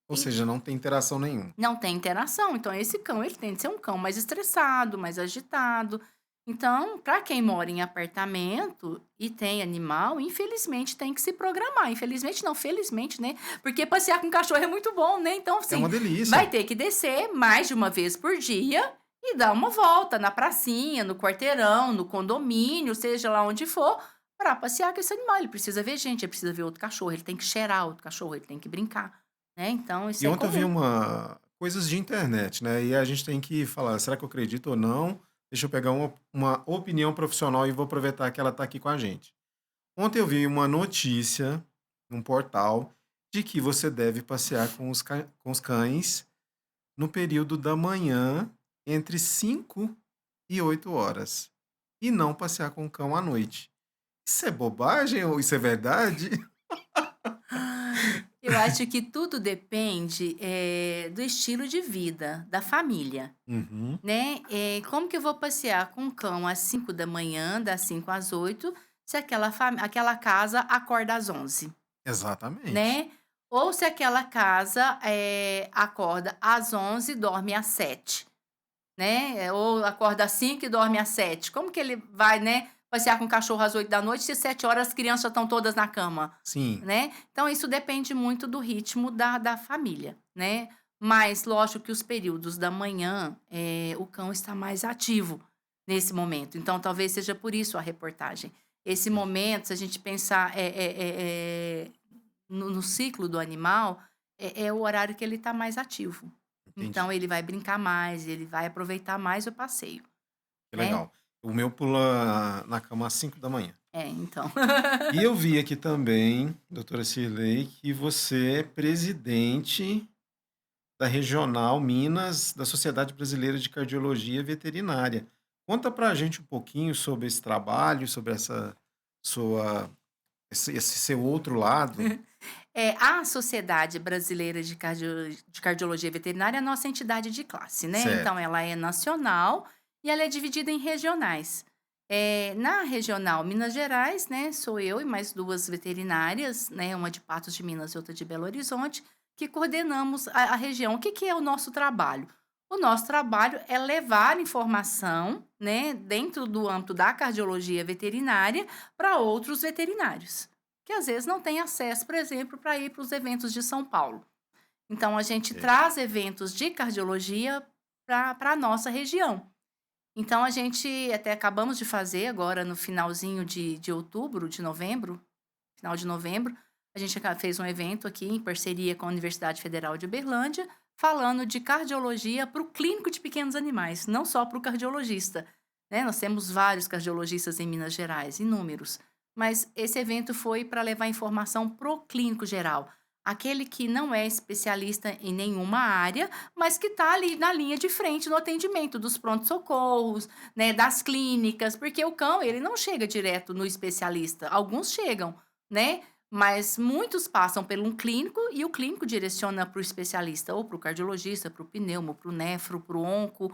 Ou e seja, não tem interação nenhuma. não tem interação. Então, esse cão ele tem de ser um cão mais estressado, mais agitado. Então, para quem mora em apartamento e tem animal, infelizmente tem que se programar. Infelizmente não, felizmente, né? Porque passear com cachorro é muito bom, né? Então, É assim, uma delícia. vai ter que descer mais de uma vez por dia e dar uma volta na pracinha, no quarteirão, no condomínio, seja lá onde for, para passear com esse animal. Ele precisa ver gente, ele precisa ver outro cachorro, ele tem que cheirar outro cachorro, ele tem que brincar, né? Então, isso E é ontem eu vi comum. uma coisas de internet, né? E a gente tem que falar, será que eu acredito ou não? Deixa eu pegar uma opinião profissional e vou aproveitar que ela está aqui com a gente. Ontem eu vi uma notícia num portal de que você deve passear com os cães no período da manhã, entre 5 e 8 horas, e não passear com o cão à noite. Isso é bobagem ou isso é verdade? Eu acho que tudo depende, do estilo de vida da família, Uhum, né. Como que eu vou passear com o cão às 5 da manhã, das 5 às 8, se aquela casa acorda às 11, exatamente. né. Ou se aquela casa, acorda às 11 e dorme às 7. Né, ou acorda às 5 e dorme às 7. Como que ele vai, né, passear com o cachorro às 8 da noite se 7 horas as crianças já estão todas na cama, Sim, né. Então isso depende muito do ritmo da família, né. Mas lógico que os períodos da manhã, o cão está mais ativo nesse momento, então talvez seja por isso a reportagem. Esse entendi, momento, se a gente pensar, no ciclo do animal, é o horário que ele está mais ativo. entendi. Então ele vai brincar mais, ele vai aproveitar mais o passeio, Que né. legal. O meu pula na cama às 5 da manhã. É, então. E eu vi aqui também, doutora Cirlei, que você é presidente da Regional Minas da Sociedade Brasileira de Cardiologia Veterinária. Conta pra gente um pouquinho sobre esse trabalho, sobre essa sua esse seu outro lado. A Sociedade Brasileira de Cardiologia Veterinária é a nossa entidade de classe, né, então Certo. ela é nacional e ela é dividida em regionais. Na regional Minas Gerais, né, sou eu e mais 2 veterinárias, né, uma de Patos de Minas e outra de Belo Horizonte, que coordenamos a região. O que que é o nosso trabalho? O nosso trabalho é levar informação, né, dentro do âmbito da cardiologia veterinária para outros veterinários que às vezes não tem acesso, por exemplo, para ir para os eventos de São Paulo. Então a gente Ok. traz eventos de cardiologia para a nossa região. Então a gente até acabamos de fazer agora no finalzinho de outubro, de novembro, final de novembro, a gente fez um evento aqui em parceria com a Universidade Federal de Uberlândia, falando de cardiologia para o clínico de pequenos animais, não só para o cardiologista. Né? Nós temos vários cardiologistas em Minas Gerais, inúmeros. Mas esse evento foi para levar informação para o clínico geral. Aquele que não é especialista em nenhuma área, mas que está ali na linha de frente no atendimento dos pronto-socorros, né, das clínicas, porque o cão ele não chega direto no especialista. Alguns chegam, né? Mas muitos passam por um clínico e o clínico direciona para o especialista, ou para o cardiologista, para o pneumo, para o nefro, para o onco.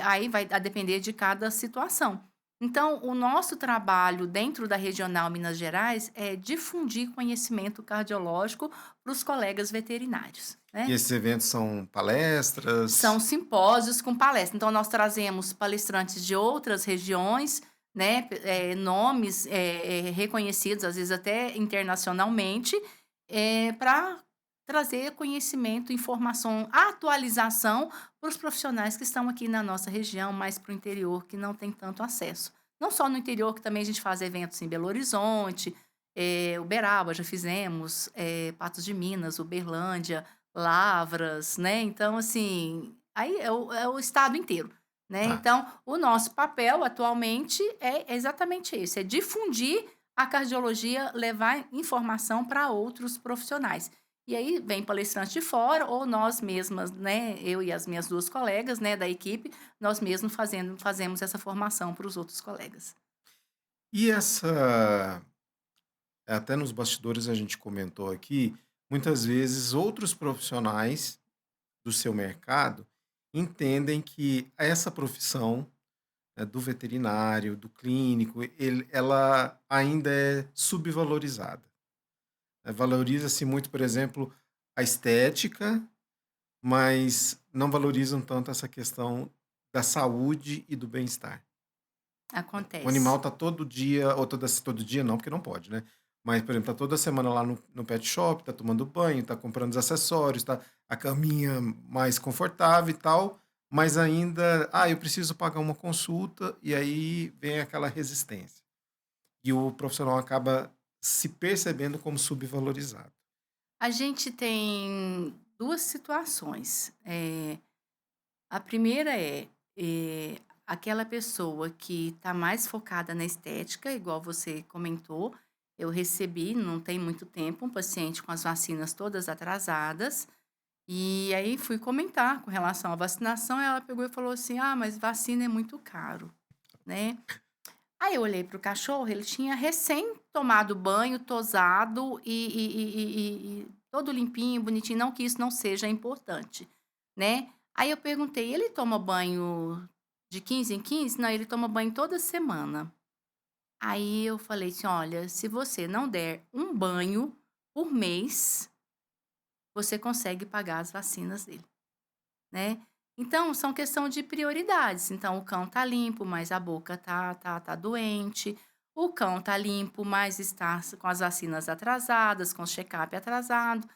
Aí vai a depender de cada situação. Então, o nosso trabalho dentro da Regional Minas Gerais é difundir conhecimento cardiológico para os colegas veterinários, E né? esses eventos são São palestras? simpósios com palestra. Então nós trazemos palestrantes de outras regiões, né, nomes, reconhecidos, às vezes até internacionalmente, para trazer conhecimento, informação, atualização para os profissionais que estão aqui na nossa região, mais para o interior, que não tem tanto acesso. Não só no interior, que também a gente faz eventos em Belo Horizonte, Uberaba já fizemos, Patos de Minas, Uberlândia, Lavras, né, então assim, aí é o estado inteiro, né, Tá. então o nosso papel atualmente é exatamente esse, é difundir a cardiologia, levar informação para outros profissionais. E aí vem palestrante de fora ou nós mesmas, né, eu e as minhas 2 colegas, né, da equipe, nós mesmos fazemos essa formação para os outros colegas. E essa até nos bastidores a gente comentou aqui, muitas vezes outros profissionais do seu mercado entendem que essa profissão, do veterinário, do clínico, ela ainda é subvalorizada. Valoriza-se muito, por exemplo, a estética, mas não valorizam tanto essa questão da saúde e do bem-estar. O animal Acontece. tá todo dia, ou todo dia não, porque não pode, né? Mas, por exemplo, tá toda semana lá no pet shop, tá tomando banho, tá comprando os acessórios, tá a caminha mais confortável e tal, mas ainda, eu preciso pagar uma consulta, e aí vem aquela resistência. E o profissional acaba se percebendo como subvalorizado. A gente tem 2 situações, a primeira aquela pessoa que está mais focada na estética, igual você comentou, Eu recebi, não tem muito tempo, um paciente com as vacinas todas atrasadas, e aí fui comentar com relação à vacinação, ela pegou e falou assim: "Ah, mas vacina é muito caro", né. Aí eu olhei para o cachorro, ele tinha recém tomado banho, tosado e todo limpinho, bonitinho, não que isso não seja importante, né. Aí eu perguntei: "Ele toma banho de 15 em 15?" "Não, ele toma banho toda semana". Aí eu falei assim: "Olha, se você não der um banho por mês, você consegue pagar as vacinas dele", né. Então são questão de prioridades, então o cão tá limpo, mas a boca tá doente, o cão tá limpo, mas está com as vacinas atrasadas, com o check-up atrasado,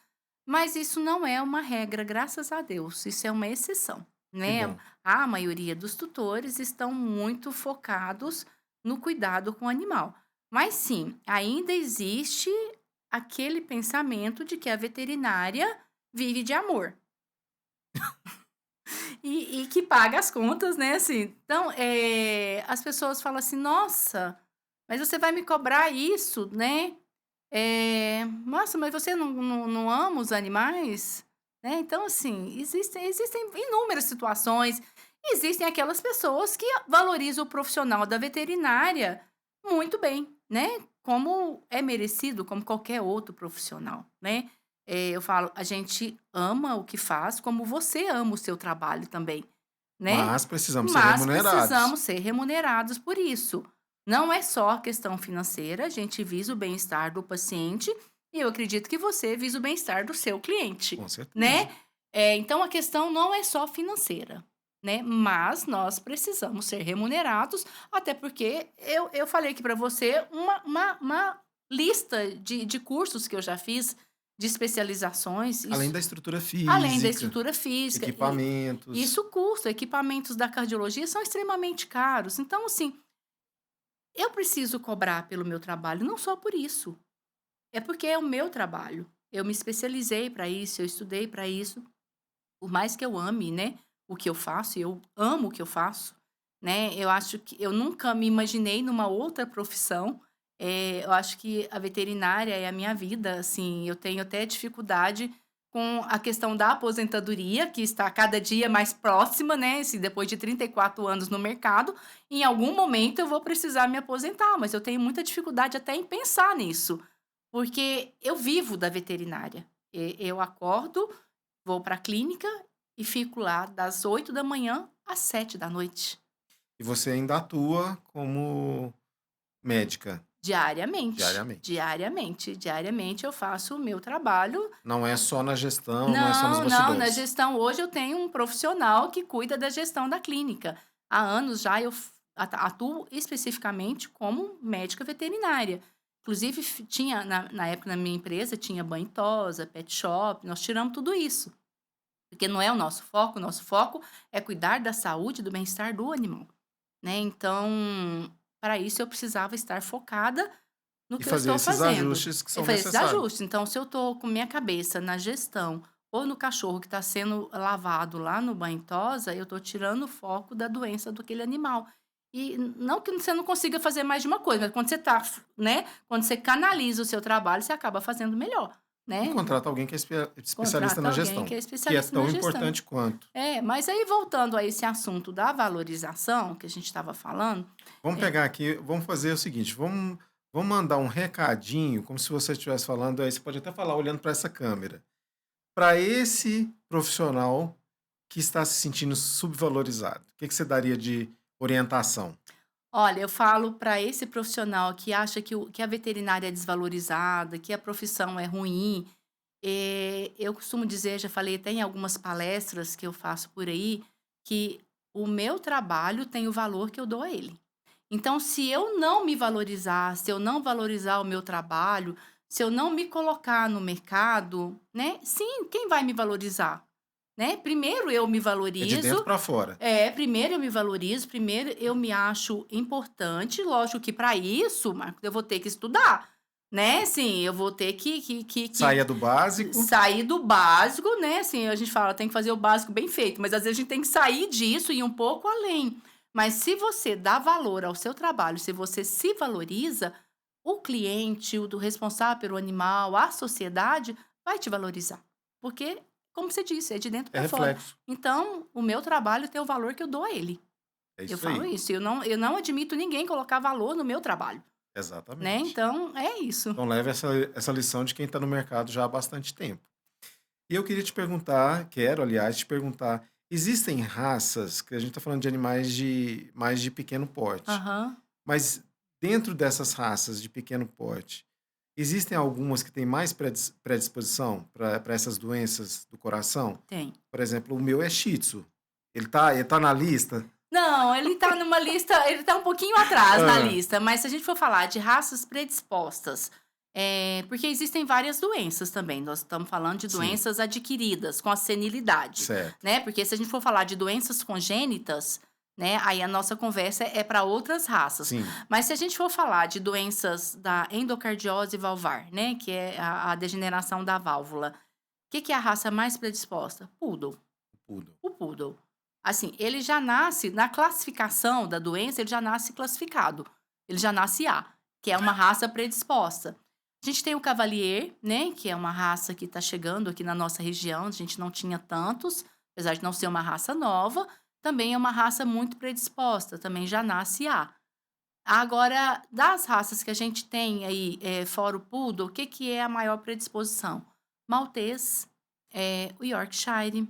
mas isso não é uma regra, graças a Deus, isso é uma exceção, Que né. bom. A maioria dos tutores estão muito focados no cuidado com o animal. Mas sim, ainda existe aquele pensamento de que a veterinária vive de amor. E que paga as contas, né, assim. Então, as pessoas falam assim: "Nossa, mas você vai me cobrar isso, né? Nossa, mas você não ama os animais?", né. Então, assim, existem inúmeras situações. Existem aquelas pessoas que valorizam o profissional da veterinária muito bem, né, como é merecido, como qualquer outro profissional, né. Eu falo, a gente ama o que faz, como você ama o seu trabalho também, né, Mas precisamos ser mas remunerados. precisamos ser remunerados por isso. Não é só questão financeira, a gente visa o bem-estar do paciente e eu acredito que você visa o bem-estar do seu cliente, Com certeza. né. Então a questão não é só financeira, né, mas nós precisamos ser remunerados, até porque eu falei aqui para você uma lista de cursos que eu já fiz, de especializações, Além isso da estrutura além da física, estrutura física, e equipamentos. isso custa, equipamentos da cardiologia são extremamente caros. Então, assim, eu preciso cobrar pelo meu trabalho, não só por isso, é porque é o meu trabalho. Eu me especializei para isso, eu estudei para isso, por mais que eu ame, né, o que eu faço, e eu amo o que eu faço, né, eu acho que eu nunca me imaginei numa outra profissão, eu acho que a veterinária é a minha vida, assim, eu tenho até dificuldade com a questão da aposentadoria, que está cada dia mais próxima, né, se depois de 34 anos no mercado, em algum momento eu vou precisar me aposentar, mas eu tenho muita dificuldade até em pensar nisso, porque eu vivo da veterinária. Eu acordo, vou para a clínica e fico lá das 8 da manhã às 7 da noite, E você ainda atua como médica diariamente, diariamente. diariamente, diariamente eu faço o meu trabalho. Não é só na gestão, não é só nos Não, não, na bastidores. gestão hoje eu tenho um profissional que cuida da gestão da clínica. Há anos já eu atuo especificamente como médica veterinária. Inclusive tinha na época na minha empresa tinha banho tosa, pet shop, nós tiramos tudo isso. Porque não é o nosso foco é cuidar da saúde e do bem-estar do animal, né. Então, para isso eu precisava estar focada no E que eu fazer estou esses fazendo. ajustes que E são fazer esses necessários. ajustes. Então, se eu estou com minha cabeça na gestão ou no cachorro que está sendo lavado lá no banho-tosa, eu estou tirando o foco da doença do aquele animal. E não que você não consiga fazer mais de uma coisa, mas quando você tá né, quando você canaliza o seu trabalho, você acaba fazendo melhor, E né. contrata alguém que é especialista Contrata na alguém que gestão, é que é especialista na tão gestão. importante quanto. Mas aí voltando a esse assunto da valorização que a gente estava falando, Vamos é pegar aqui, vamos fazer o seguinte, vamos mandar um recadinho, como se você estivesse falando, aí você pode até falar olhando para essa câmera. Para esse profissional que está se sentindo subvalorizado, o que que você daria de orientação? olha, eu falo para esse profissional que acha que a veterinária é desvalorizada, que a profissão é ruim, eu costumo dizer, já falei até em algumas palestras que eu faço por aí, que o meu trabalho tem o valor que eu dou a ele. Então, se eu não me valorizar, se eu não valorizar o meu trabalho, se eu não me colocar no mercado, né? Sim, quem vai me valorizar? Né? Primeiro eu me É de dentro valorizo, para fora. primeiro eu me valorizo, primeiro eu me acho importante. Lógico que para isso, Marcos, eu vou ter que estudar, né? Sim, eu vou ter que Saia do básico sair do básico, né, assim, a gente fala: "Tem que fazer o básico bem feito", mas às vezes a gente tem que sair disso e ir um pouco além. Mas se você dá valor ao seu trabalho, se você se valoriza, o cliente, o do responsável pelo animal, a sociedade vai te valorizar. Porque, como você disse, é de dentro É para fora. reflexo. Então, o meu trabalho tem o valor que eu dou a ele. É Eu isso falo aí. isso, eu não admito ninguém colocar valor no meu trabalho, né? Exatamente. Então, é isso. Então leve essa lição de quem está no mercado já há bastante tempo. E eu queria te perguntar, quero, aliás, te perguntar, existem raças, que a gente está falando de animais de mais de pequeno porte, Aham, mas dentro dessas raças de pequeno porte, existem algumas que têm mais predisposição para essas doenças do coração? tem. Por exemplo, o meu é Shih Tzu. Ele tá na lista? Não, ele tá numa lista, ele tá um pouquinho atrás na Ah, lista, mas se a gente for falar de raças predispostas, porque existem várias doenças também, nós estamos falando de sim, doenças adquiridas com a senilidade, certo. né? Porque se a gente for falar de doenças congênitas, né, aí a nossa conversa é para outras raças. Sim, Mas se a gente for falar de doenças da endocardiose valvar, né, que é a degeneração da válvula, o que que é a raça mais predisposta? Poodle. o poodle. O poodle. Assim, ele já nasce na classificação da doença, ele já nasce classificado. Ele já nasce A, que é uma raça predisposta. A gente tem o Cavalier, né, que é uma raça que está chegando aqui na nossa região, a gente não tinha tantos, apesar de não ser uma raça nova, também é uma raça muito predisposta, também já nasce A. Agora, das raças que a gente tem aí, fora o Poodle, o que que é a maior predisposição? Maltês, o Yorkshire,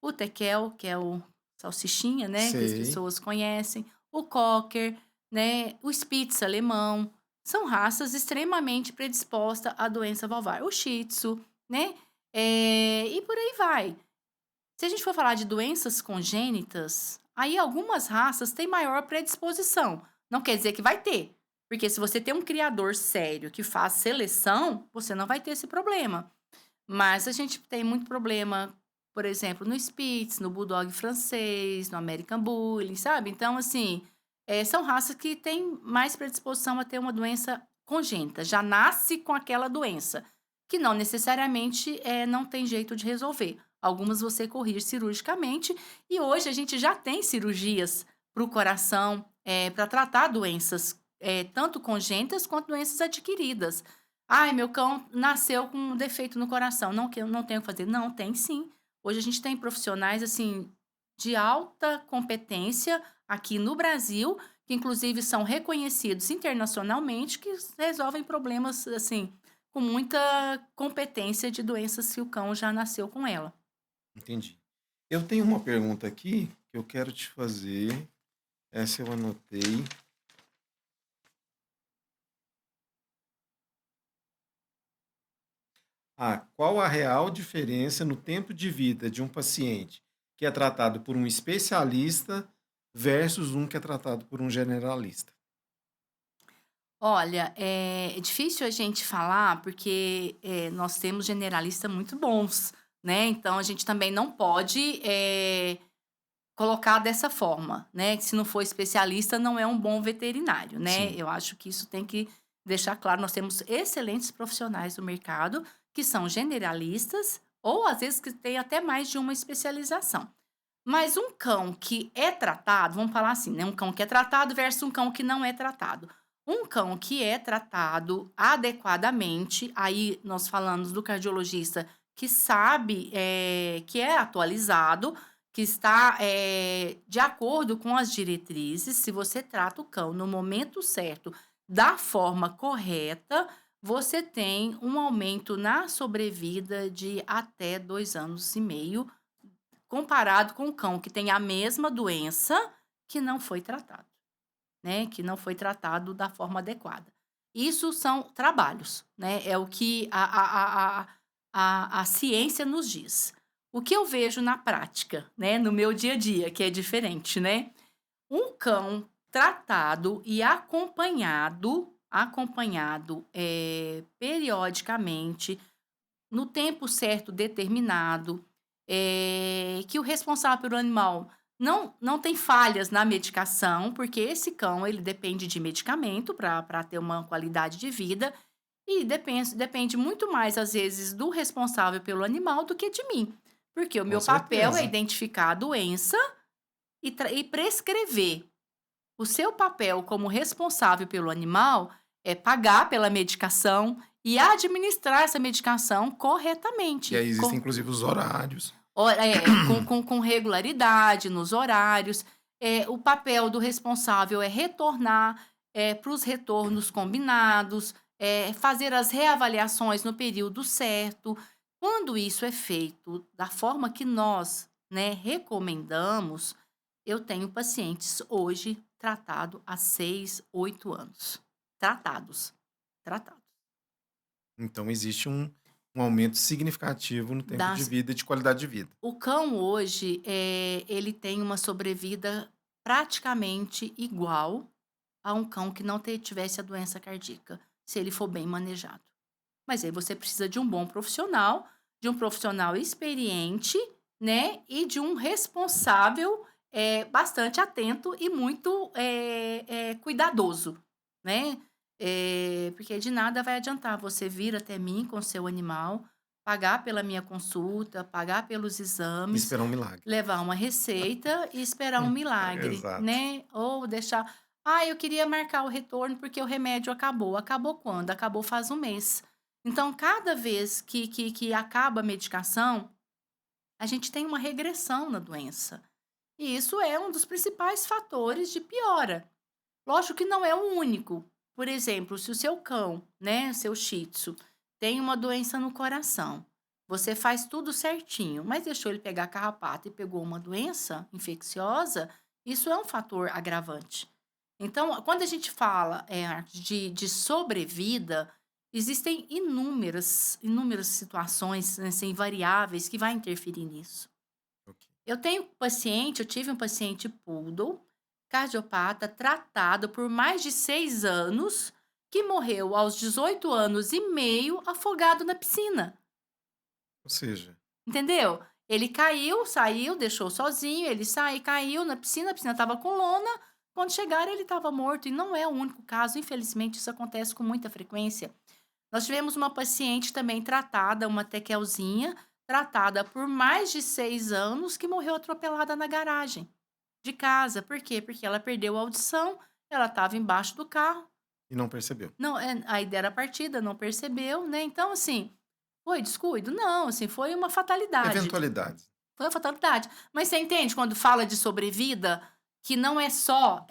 o Tekel, que é o salsichinha, né, que as Sei. pessoas conhecem, o Cocker, né, o Spitz alemão, são raças extremamente predispostas à doença valvar. O Shih Tzu, né, e por aí vai. Se a gente for falar de doenças congênitas, aí algumas raças têm maior predisposição. Não quer dizer que vai ter, porque se você tem um criador sério que faz seleção, você não vai ter esse problema. Mas a gente tem muito problema, por exemplo, no Spitz, no Bulldog francês, no American Bully, sabe? Então, assim, são raças que têm mais predisposição a ter uma doença congênita, já nasce com aquela doença, que não necessariamente não tem jeito de resolver. Algumas você corrige cirurgicamente, e hoje a gente já tem cirurgias para o coração, para tratar doenças, tanto congênitas quanto doenças adquiridas. Ai, meu cão nasceu com um defeito no coração, não que eu não tenho o que fazer. Não, tem sim. Hoje a gente tem profissionais, assim, de alta competência aqui no Brasil, que inclusive são reconhecidos internacionalmente, que resolvem problemas, assim, com muita competência de doenças que o cão já nasceu com ela. Entendi. Eu tenho uma pergunta aqui que eu quero te fazer. Essa eu anotei. Ah, qual a real diferença no tempo de vida de um paciente que é tratado por um especialista versus um que é tratado por um generalista? Olha, é difícil a gente falar, porque, nós temos generalistas muito bons, né, então a gente também não pode, colocar dessa forma, né, que se não for especialista não é um bom veterinário, né. Sim, Eu acho que isso tem que deixar claro, nós temos excelentes profissionais no mercado, que são generalistas, ou às vezes que tem até mais de uma especialização. Mas um cão que é tratado, vamos falar assim, né, um cão que é tratado versus um cão que não é tratado. Um cão que é tratado adequadamente, aí nós falamos do cardiologista que sabe, que é atualizado, que está, de acordo com as diretrizes. Se você trata o cão no momento certo, da forma correta, você tem um aumento na sobrevida de até 2 anos e meio, comparado com o cão que tem a mesma doença, que não foi tratado, né, que não foi tratado da forma adequada. Isso são trabalhos, né, é o que a ciência nos diz. O que eu vejo na prática, né, no meu dia a dia, que é diferente, né. Um cão tratado e acompanhado, periodicamente, no tempo certo determinado, que o responsável pelo animal não tem falhas na medicação, porque esse cão ele depende de medicamento para ter uma qualidade de vida, e depende muito mais, às vezes, do responsável pelo animal do que de mim. Porque o com meu papel é certeza. identificar a doença e prescrever. O seu papel como responsável pelo animal é pagar pela medicação e administrar essa medicação E corretamente, aí existem inclusive os horários. com regularidade nos horários. O papel do responsável é retornar para os retornos combinados, fazer as reavaliações no período certo. Quando isso é feito da forma que nós, né, recomendamos, eu tenho pacientes hoje tratado há 6, 8 anos. Tratados, tratados. Então existe um aumento significativo no tempo de Das vida e de qualidade de vida. O cão hoje, ele tem uma sobrevida praticamente igual a um cão que não tivesse a doença cardíaca, se ele for bem manejado. Mas aí você precisa de um profissional experiente, né, e de um responsável, bastante atento e muito, cuidadoso, né. Porque de nada vai adiantar você vir até mim com o seu animal, pagar pela minha consulta, pagar pelos E exames, esperar um milagre. levar uma receita e esperar um milagre, Exato. né, ou deixar: "Ah, eu queria marcar o retorno porque o remédio acabou". Acabou quando? Acabou faz um mês. Então cada vez que acaba a medicação, a gente tem uma regressão na doença. E isso é um dos principais fatores de piora. Lógico que não é o único. Por exemplo, se o seu cão, né, seu Shih Tzu, tem uma doença no coração, você faz tudo certinho, mas deixou ele pegar carrapato e pegou uma doença infecciosa, isso é um fator agravante. Então, quando a gente fala de sobrevida, existem inúmeras situações, né, assim, variáveis que vai interferir nisso. Ok. Eu tive um paciente poodle, cardiopata, tratado por mais de 6 anos, que morreu aos 18 anos e meio afogado na piscina, Ou seja, entendeu? Ele caiu, saiu, deixou sozinho, ele saiu, caiu na piscina, a piscina estava com lona, quando chegaram ele estava morto e não é o único caso, infelizmente isso acontece com muita frequência. Nós tivemos uma paciente também tratada, uma tequelzinha, tratada por mais de 6 anos, que morreu atropelada na garagem de casa. Por quê? Porque ela perdeu a audição, ela estava embaixo do carro, e não percebeu. não, aí deram a partida, não percebeu, né. Então, assim, foi descuido? Não, assim, foi uma fatalidade. Eventualidades. Foi uma fatalidade. Mas você entende quando fala de sobrevida, que não é só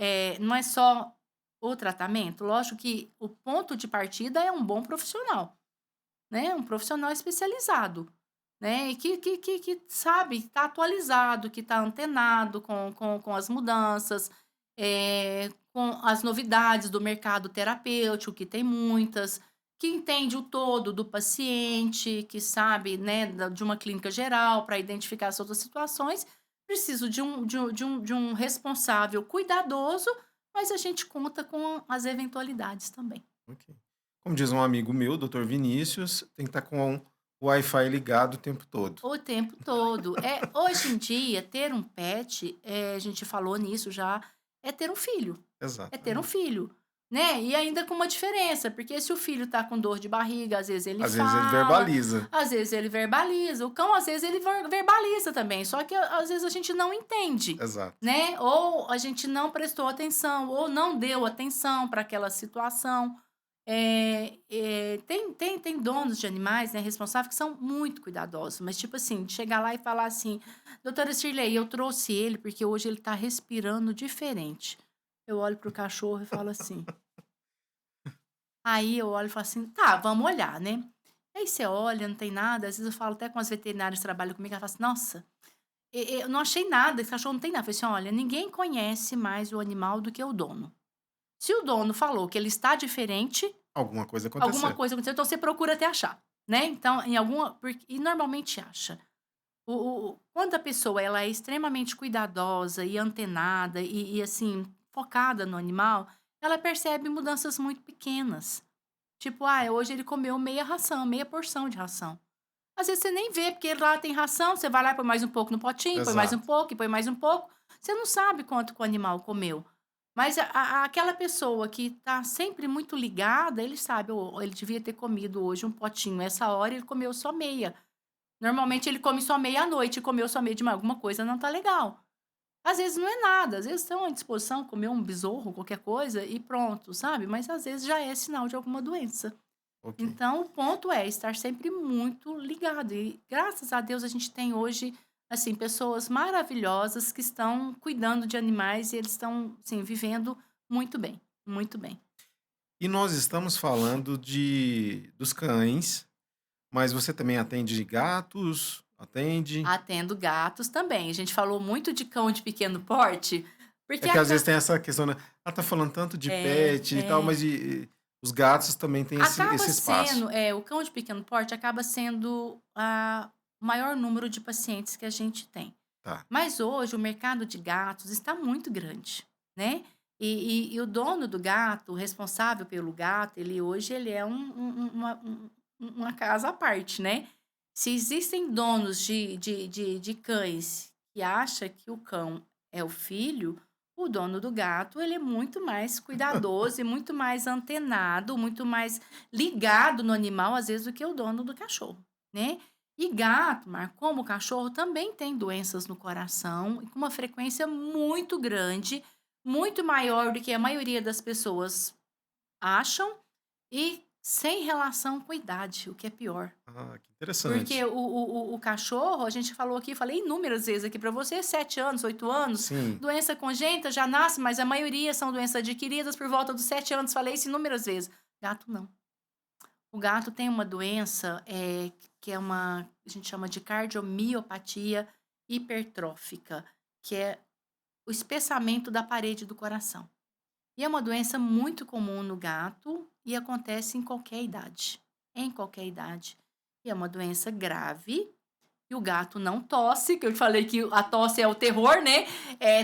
o tratamento? Lógico que o ponto de partida é um bom profissional, né, um profissional especializado, né, e que sabe, está atualizado, que está antenado com as mudanças, com as novidades do mercado terapêutico, que tem muitas, que entende o todo do paciente, que sabe, né, de uma clínica geral para identificar as outras situações. Preciso de um responsável cuidadoso, mas a gente conta com as eventualidades também. Ok. Como diz um amigo meu, doutor Vinícius, tem que estar com o Wi-Fi ligado o tempo todo. O tempo todo. Hoje em dia, ter um pet, a gente falou nisso já, é ter um filho. É ter um Exatamente. filho, né. E ainda com uma diferença, porque se o filho tá com dor de barriga, às vezes ele Às vezes ele fala, verbaliza. às vezes ele verbaliza. O cão, às vezes, ele verbaliza também, só que às vezes a gente não entende, Exato. né. Ou a gente não prestou atenção, ou não deu atenção para aquela situação. Tem donos de animais, né, responsáveis que são muito cuidadosos, mas tipo assim, de chegar lá e falar assim: "Doutora Cirlei, eu trouxe ele porque hoje ele tá respirando diferente". Eu olho pro cachorro e falo assim, aí eu olho e falo assim: "Tá, vamos olhar, né". Aí você olha, não tem nada, às vezes eu falo até com as veterinárias que trabalham comigo, ela fala assim: "Nossa, eu não achei nada, esse cachorro não tem nada". Eu falei assim: "Olha, ninguém conhece mais o animal do que o dono. Se o dono falou que ele está diferente, Alguma coisa alguma aconteceu. coisa aconteceu, então você procura até achar, né". Então, em alguma e normalmente acha. Quando a pessoa ela é extremamente cuidadosa e antenada e, assim, focada no animal, ela percebe mudanças muito pequenas. Tipo: "Ah, hoje ele comeu meia ração, meia porção de ração". Às vezes você nem vê, porque lá tem ração, você vai lá e põe mais um pouco no potinho, põe mais um Exato. pouco e põe mais um pouco, você não sabe quanto que o animal comeu. Mas aquela pessoa que tá sempre muito ligada, ele sabe: "Ô, ele devia ter comido hoje um potinho, essa hora ele comeu só meia". Normalmente ele come só meia à noite e comeu só meia de manhã, alguma coisa não tá legal. Às vezes não é nada, às vezes estão à disposição, comer um besouro, qualquer coisa e pronto, sabe? Mas às vezes já é sinal de alguma doença. Ok. Então, o ponto é estar sempre muito ligado. E graças a Deus a gente tem hoje, assim, pessoas maravilhosas que estão cuidando de animais e eles estão, assim, vivendo muito bem, muito bem. E nós estamos falando dos cães, mas você também atende gatos? Atende? Atendo gatos também. A gente falou muito de cão de pequeno porte, É porque que a às vezes ca tem essa questão, né? Ah, tá falando tanto de é, pet e tal, é. mas os gatos também têm Acaba esse espaço. sendo, o cão de pequeno porte acaba sendo o maior número de pacientes que a gente tem. Tá. Mas hoje o mercado de gatos está muito grande, né? E o dono do gato, o responsável pelo gato, ele hoje ele é uma casa à parte, né? Se existem donos de cães que acham que o cão é o filho, o dono do gato ele é muito mais cuidadoso e muito mais antenado, muito mais ligado no animal, às vezes, do que o dono do cachorro, né? E gato, Mar, como o cachorro, também tem doenças no coração e com uma frequência muito grande, muito maior do que a maioria das pessoas acham e sem relação com idade, o que é pior. Ah, que Porque interessante. o cachorro, a gente falou aqui, falei inúmeras vezes aqui para você, 7 anos, 8 anos, Sim. doença congênita já nasce, mas a maioria são doenças adquiridas por volta dos 7 anos, falei isso inúmeras vezes. Gato não. O gato tem uma doença, que é uma a gente chama de cardiomiopatia hipertrófica, que é o espessamento da parede do coração. E é uma doença muito comum no gato e acontece em qualquer idade. E é uma doença grave, e o gato não tosse, que eu falei que a tosse é o terror, né,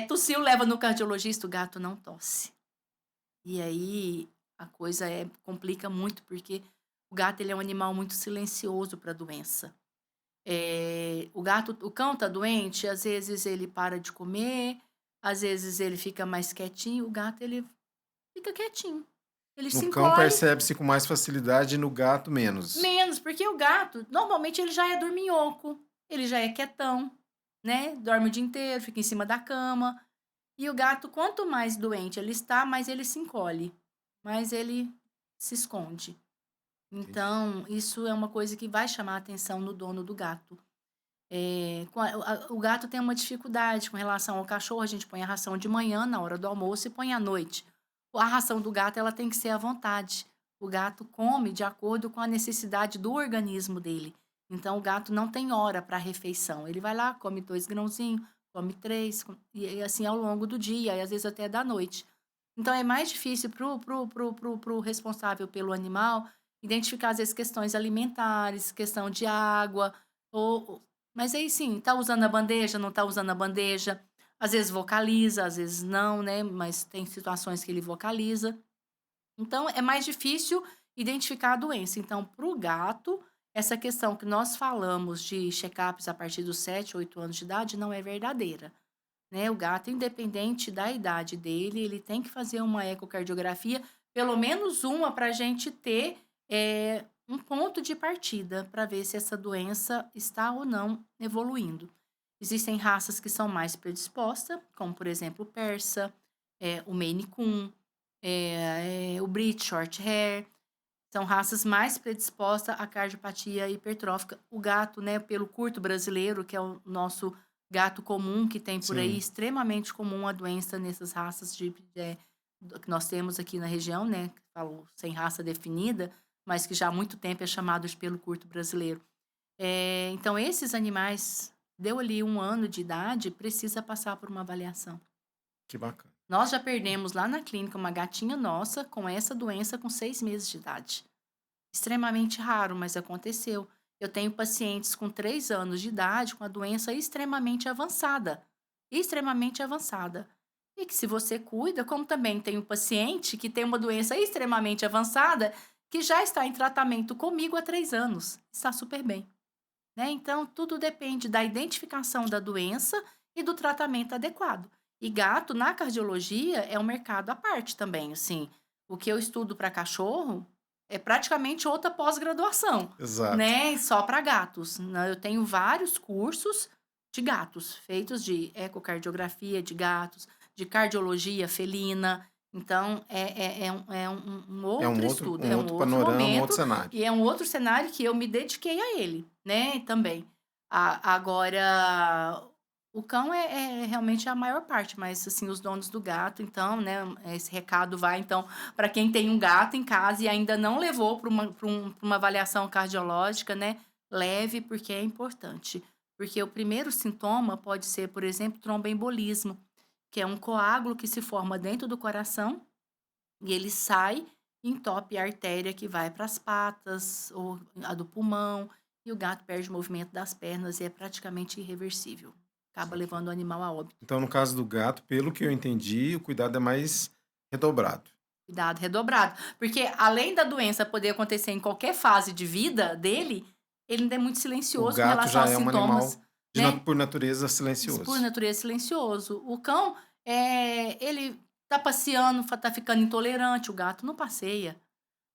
tossiu, leva no cardiologista, o gato não tosse. E aí a coisa complica muito, porque o gato ele é um animal muito silencioso para a doença. O cão tá doente, às vezes ele para de comer, às vezes ele fica mais quietinho, o gato ele fica quietinho. Ele No se cão encolhe percebe-se com mais facilidade, no gato menos. menos, porque o gato, normalmente ele já é dorminhoco, ele já é quietão, né? Dorme o dia inteiro, fica em cima da cama. E o gato, quanto mais doente ele está, mais ele se encolhe, mais ele se esconde. Entendi. Então, isso é uma coisa que vai chamar a atenção no dono do gato. O gato tem uma dificuldade com relação ao cachorro, a gente põe a ração de manhã, na hora do almoço, e põe à noite. A ração do gato ela tem que ser à vontade. O gato come de acordo com a necessidade do organismo dele. Então, o gato não tem hora para refeição. Ele vai lá, come 2 grãozinhos, come 3, e assim ao longo do dia, e às vezes até da noite. Então, é mais difícil pro responsável pelo animal identificar, às vezes, questões alimentares, questão de água, ou mas aí sim, tá usando a bandeja, não tá usando a bandeja. Às vezes vocaliza, às vezes não, né, mas tem situações que ele vocaliza. Então é mais difícil identificar a doença. Então, para o gato, essa questão que nós falamos de check-ups a partir dos 7, 8 anos de idade não é verdadeira, né. O gato, independente da idade dele, ele tem que fazer uma ecocardiografia, pelo menos uma, para a gente ter, um ponto de partida para ver se essa doença está ou não evoluindo. Existem raças que são mais predispostas, como por exemplo o persa, o Maine Coon, o British Shorthair, são raças mais predispostas à cardiopatia hipertrófica. O gato, né, pelo curto brasileiro, que é o nosso gato comum, que tem por aí, Sim. extremamente comum a doença nessas raças que nós temos aqui na região, né, que falo sem raça definida, mas que já há muito tempo é chamados pelo curto brasileiro. Então esses animais, deu ali 1 ano de idade, precisa passar por uma avaliação. Que bacana. Nós já perdemos lá na clínica uma gatinha nossa com essa doença com 6 meses de idade. Extremamente raro, mas aconteceu. Eu tenho pacientes com 3 anos de idade com a doença extremamente avançada. E que se você cuida, como também tenho paciente que tem uma doença extremamente avançada, que já está em tratamento comigo há 3 anos, está super bem, né. Então tudo depende da identificação da doença e do tratamento adequado. E gato, na cardiologia, é um mercado à parte também, assim, o que eu estudo para cachorro é praticamente outra pós-graduação, Exato. né, só para gatos, né. Eu tenho vários cursos de gatos, feitos de ecocardiografia de gatos, de cardiologia felina. Então, um É outro estudo, um é um outro outro panorama, um outro momento cenário. e é um outro cenário que eu me dediquei a ele, né, também. Agora, o cão é realmente a maior parte, mas, assim, os donos do gato, então, né, esse recado vai, então, para quem tem um gato em casa e ainda não levou para uma avaliação cardiológica, né, leve, porque é importante. Porque o primeiro sintoma pode ser, por exemplo, tromboembolismo, que é um coágulo que se forma dentro do coração e ele sai e entope a artéria que vai para as patas ou a do pulmão, e o gato perde o movimento das pernas e é praticamente irreversível. Acaba Isso aqui. levando o animal a óbito. Então, no caso do gato, pelo que eu entendi, o cuidado é mais redobrado. Cuidado redobrado. Porque além da doença poder acontecer em qualquer fase de vida dele, ele ainda é muito O silencioso com gato relação já aos é um sintomas, animal né? por natureza Por silencioso. natureza silencioso. O cão, ele tá passeando, tá ficando intolerante, o gato não passeia,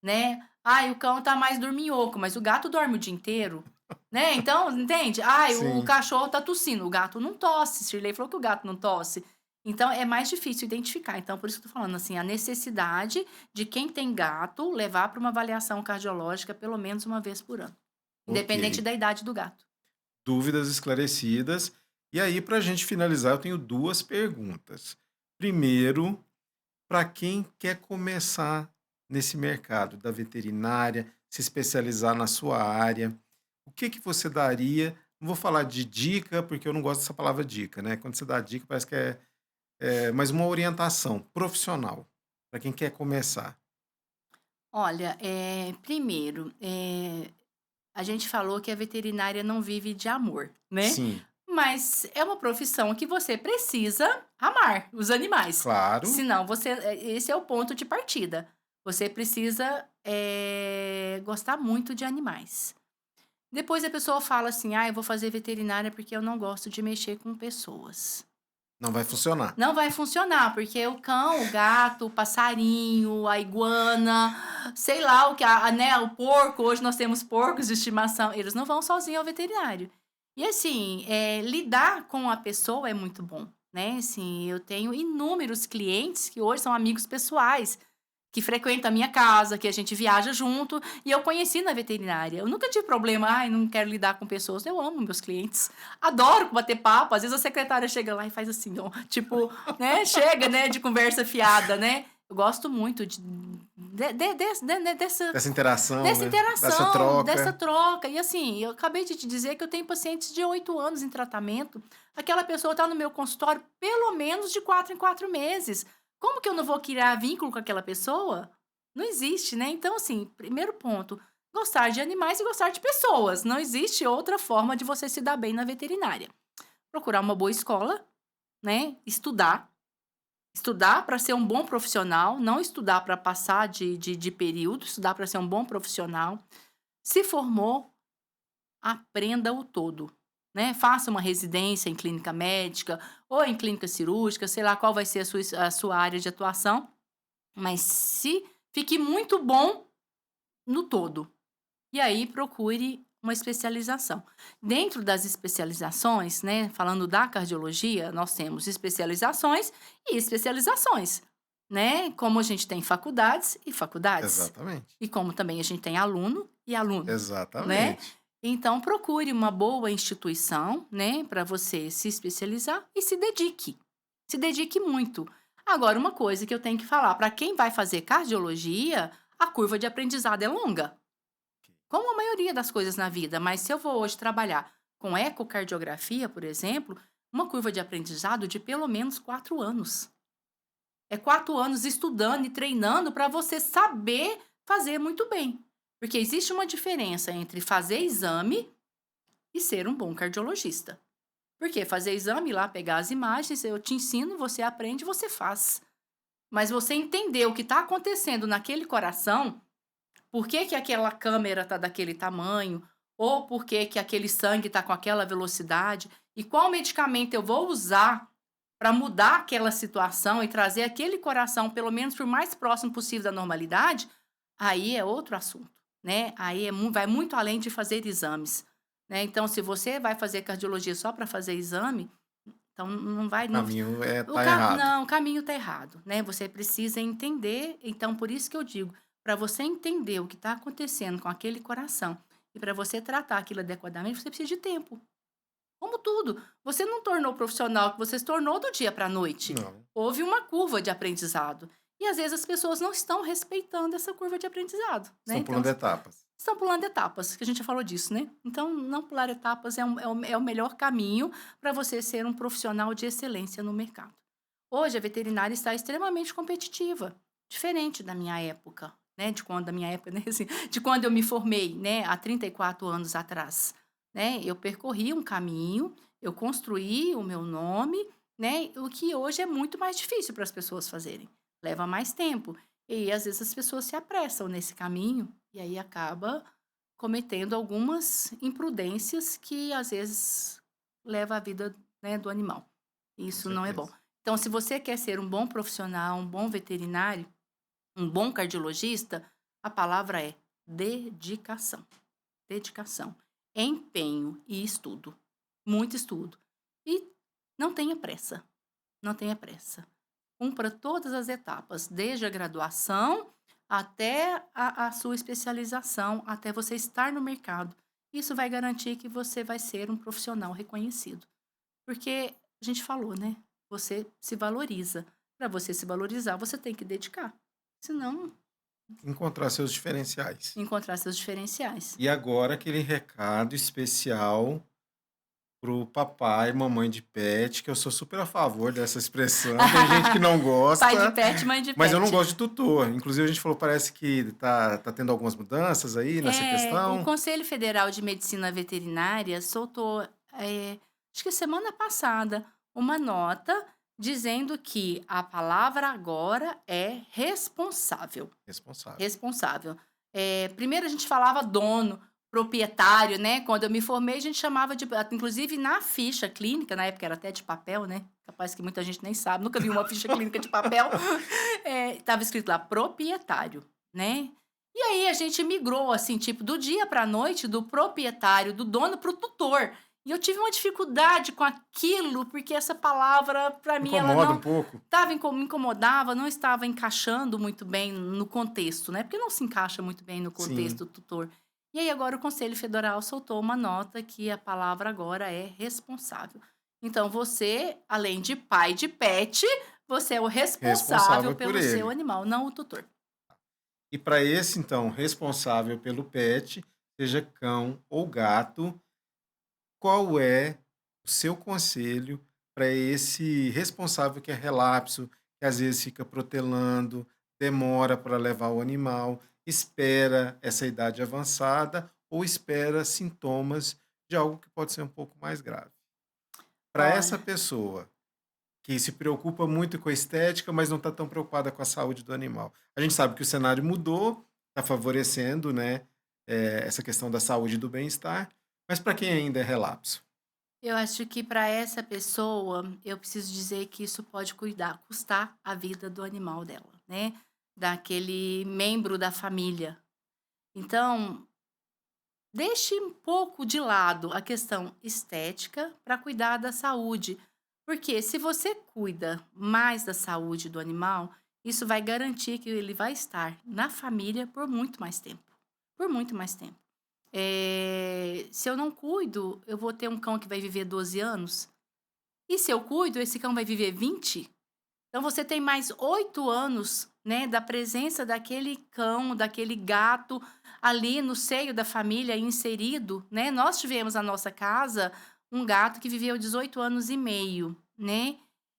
né? Ai, o cão tá mais dorminhoco, mas o gato dorme o dia inteiro, né? Então, entende? Ai, o Sim, cachorro tá tossindo, o gato não tosse. Shirley falou que o gato não tosse. Então, é mais difícil identificar. Então, por isso que eu tô falando, assim, a necessidade de quem tem gato levar para uma avaliação cardiológica pelo menos uma vez por ano, ok. independente da idade do gato. Dúvidas esclarecidas. E aí, para a gente finalizar, eu tenho duas perguntas. Primeiro, para quem quer começar nesse mercado da veterinária, se especializar na sua área, o que que você daria? Não vou falar de dica, porque eu não gosto dessa palavra dica, né? Quando você dá dica, parece que mais uma orientação profissional para quem quer começar. Olha, primeiro, a gente falou que a veterinária não vive de amor, né? Sim, Mas é uma profissão que você precisa amar os animais. claro. Senão esse é o ponto de partida. Você precisa, gostar muito de animais. Depois a pessoa fala assim: "Ah, eu vou fazer veterinária porque eu não gosto de mexer com pessoas". Não vai funcionar. Não vai funcionar, porque o cão, o gato, o passarinho, a iguana, sei lá o que, né, o porco, hoje nós temos porcos de estimação, eles não vão sozinhos ao veterinário. E assim, lidar com a pessoa é muito bom, né? Assim, eu tenho inúmeros clientes que hoje são amigos pessoais, que frequentam a minha casa, que a gente viaja junto, e eu conheci na veterinária. Eu nunca tive problema, ai, não quero lidar com pessoas. Eu amo meus clientes. Adoro bater papo. Às vezes a secretária chega lá e faz assim, ó, tipo, né, chega, né, de conversa fiada, né? Eu gosto muito Dessa interação, dessa né? Dessa interação, dessa troca. troca. E assim, eu acabei de te dizer que eu tenho pacientes de 8 anos em tratamento. Aquela pessoa está no meu consultório pelo menos de 4 em 4 meses. Como que eu não vou criar vínculo com aquela pessoa? Não existe, né? Então, assim, primeiro ponto, gostar de animais e gostar de pessoas. Não existe outra forma de você se dar bem na veterinária. Procurar uma boa escola, né? Estudar. Estudar para ser um bom profissional, não estudar para passar de período, estudar para ser um bom profissional. Se formou, aprenda o todo, né? Faça uma residência em clínica médica ou em clínica cirúrgica, sei lá qual vai ser a sua área de atuação, mas se fique muito bom no todo. E aí procure uma especialização. Dentro das especializações, né, falando da cardiologia, nós temos especializações e especializações, né? Como a gente tem faculdades e faculdades. Exatamente. E como também a gente tem aluno e aluno, né? Exatamente. Então procure uma boa instituição, né, para você se especializar e se dedique. Se dedique muito. Agora, uma coisa que eu tenho que falar, para quem vai fazer cardiologia, a curva de aprendizado é longa. Como a maioria das coisas na vida, mas se eu vou hoje trabalhar com ecocardiografia, por exemplo, uma curva de aprendizado de pelo menos 4 anos. É 4 anos estudando e treinando para você saber fazer muito bem. Porque existe uma diferença entre fazer exame e ser um bom cardiologista. Porque fazer exame lá, pegar as imagens, eu te ensino, você aprende, você faz. Mas você entender o que está acontecendo naquele coração, por que que aquela câmera está daquele tamanho, ou por que que aquele sangue está com aquela velocidade, e qual medicamento eu vou usar para mudar aquela situação e trazer aquele coração, pelo menos por mais próximo possível da normalidade, aí é outro assunto, né? Aí vai muito além de fazer exames. né. Então se você vai fazer cardiologia só para fazer exame, então não vai O não caminho o tá ca errado. não, o caminho está errado, né, você precisa entender, então por isso que eu digo, para você entender o que está acontecendo com aquele coração e para você tratar aquilo adequadamente, você precisa de tempo. Como tudo, você não tornou o profissional que você se tornou do dia para a noite. Não, Houve uma curva de aprendizado. E às vezes as pessoas não estão respeitando essa curva de aprendizado, né, estão então pulando etapas. estão pulando etapas, que a gente já falou disso, né. Então não pular etapas é o melhor caminho para você ser um profissional de excelência no mercado. Hoje a veterinária está extremamente competitiva, diferente da minha época, né, de quando da minha época, né, assim, de quando eu me formei, né, há 34 anos atrás, né. Eu percorri um caminho, eu construí o meu nome, né, o que hoje é muito mais difícil para as pessoas fazerem, leva mais tempo. E às vezes as pessoas se apressam nesse caminho, e aí acaba cometendo algumas imprudências que às vezes leva a vida, né, do animal. Com Isso não é bom. certeza. Então, se você quer ser um bom profissional, um bom veterinário, um bom cardiologista, a palavra é dedicação. Dedicação, empenho e estudo. Muito estudo. E não tenha pressa. Não tenha pressa. Cumpra todas as etapas, desde a graduação até a sua especialização, até você estar no mercado. Isso vai garantir que você vai ser um profissional reconhecido. Porque a gente falou, né? Você se valoriza. Para você se valorizar, você tem que dedicar. Senão, Encontrar seus diferenciais. encontrar seus diferenciais. E agora aquele recado especial pro papai e mamãe de pet, que eu sou super a favor dessa expressão. Tem gente que não Pai de gosta, pet, mãe de mas eu não pet. gosto de tutor. Inclusive, a gente falou, parece que tá tendo algumas mudanças aí nessa O questão. Conselho Federal de Medicina Veterinária soltou, acho que semana passada, uma nota dizendo que a palavra agora é responsável. Responsável. Responsável. Primeiro a gente falava dono, proprietário, né, quando eu me formei a gente chamava de inclusive na ficha clínica, na época era até de papel, né, capaz que muita gente nem sabe, nunca vi uma ficha clínica de papel, estava escrito lá proprietário, né. E aí a gente migrou, assim, tipo, do dia para a noite, do proprietário, do dono para o tutor. E eu tive uma dificuldade com aquilo, porque essa palavra para mim ela Incomoda um não pouco? me incomodava, não estava encaixando muito bem no contexto, né, porque não se encaixa muito bem no Sim, contexto tutor. E aí agora o Conselho Federal soltou uma nota que a palavra agora é responsável. Então você, além de pai de pet, você é o responsável responsável por pelo seu ele. animal, não o tutor. E para esse, então, responsável pelo pet, seja cão ou gato, qual é o seu conselho para esse responsável que é relapso, que às vezes fica protelando, demora para levar o animal, espera essa idade avançada ou espera sintomas de algo que pode ser um pouco mais grave? Para essa Olha, pessoa que se preocupa muito com a estética, mas não está tão preocupada com a saúde do animal. A gente sabe que o cenário mudou, está favorecendo, né, essa questão da saúde e do bem-estar, mas para quem ainda é relapso? eu acho que para essa pessoa, eu preciso dizer que isso pode custar a vida do animal dela, né, daquele membro da família. Então, deixe um pouco de lado a questão estética para cuidar da saúde, porque se você cuida mais da saúde do animal, isso vai garantir que ele vai estar na família por muito mais tempo, por muito mais tempo. Se eu não cuido, eu vou ter um cão que vai viver 12 anos, e se eu cuido, esse cão vai viver 20. Então você tem mais 8 anos, né, da presença daquele cão, daquele gato ali no seio da família inserido, né. Nós tivemos na nossa casa um gato que viveu 18 anos e meio, né.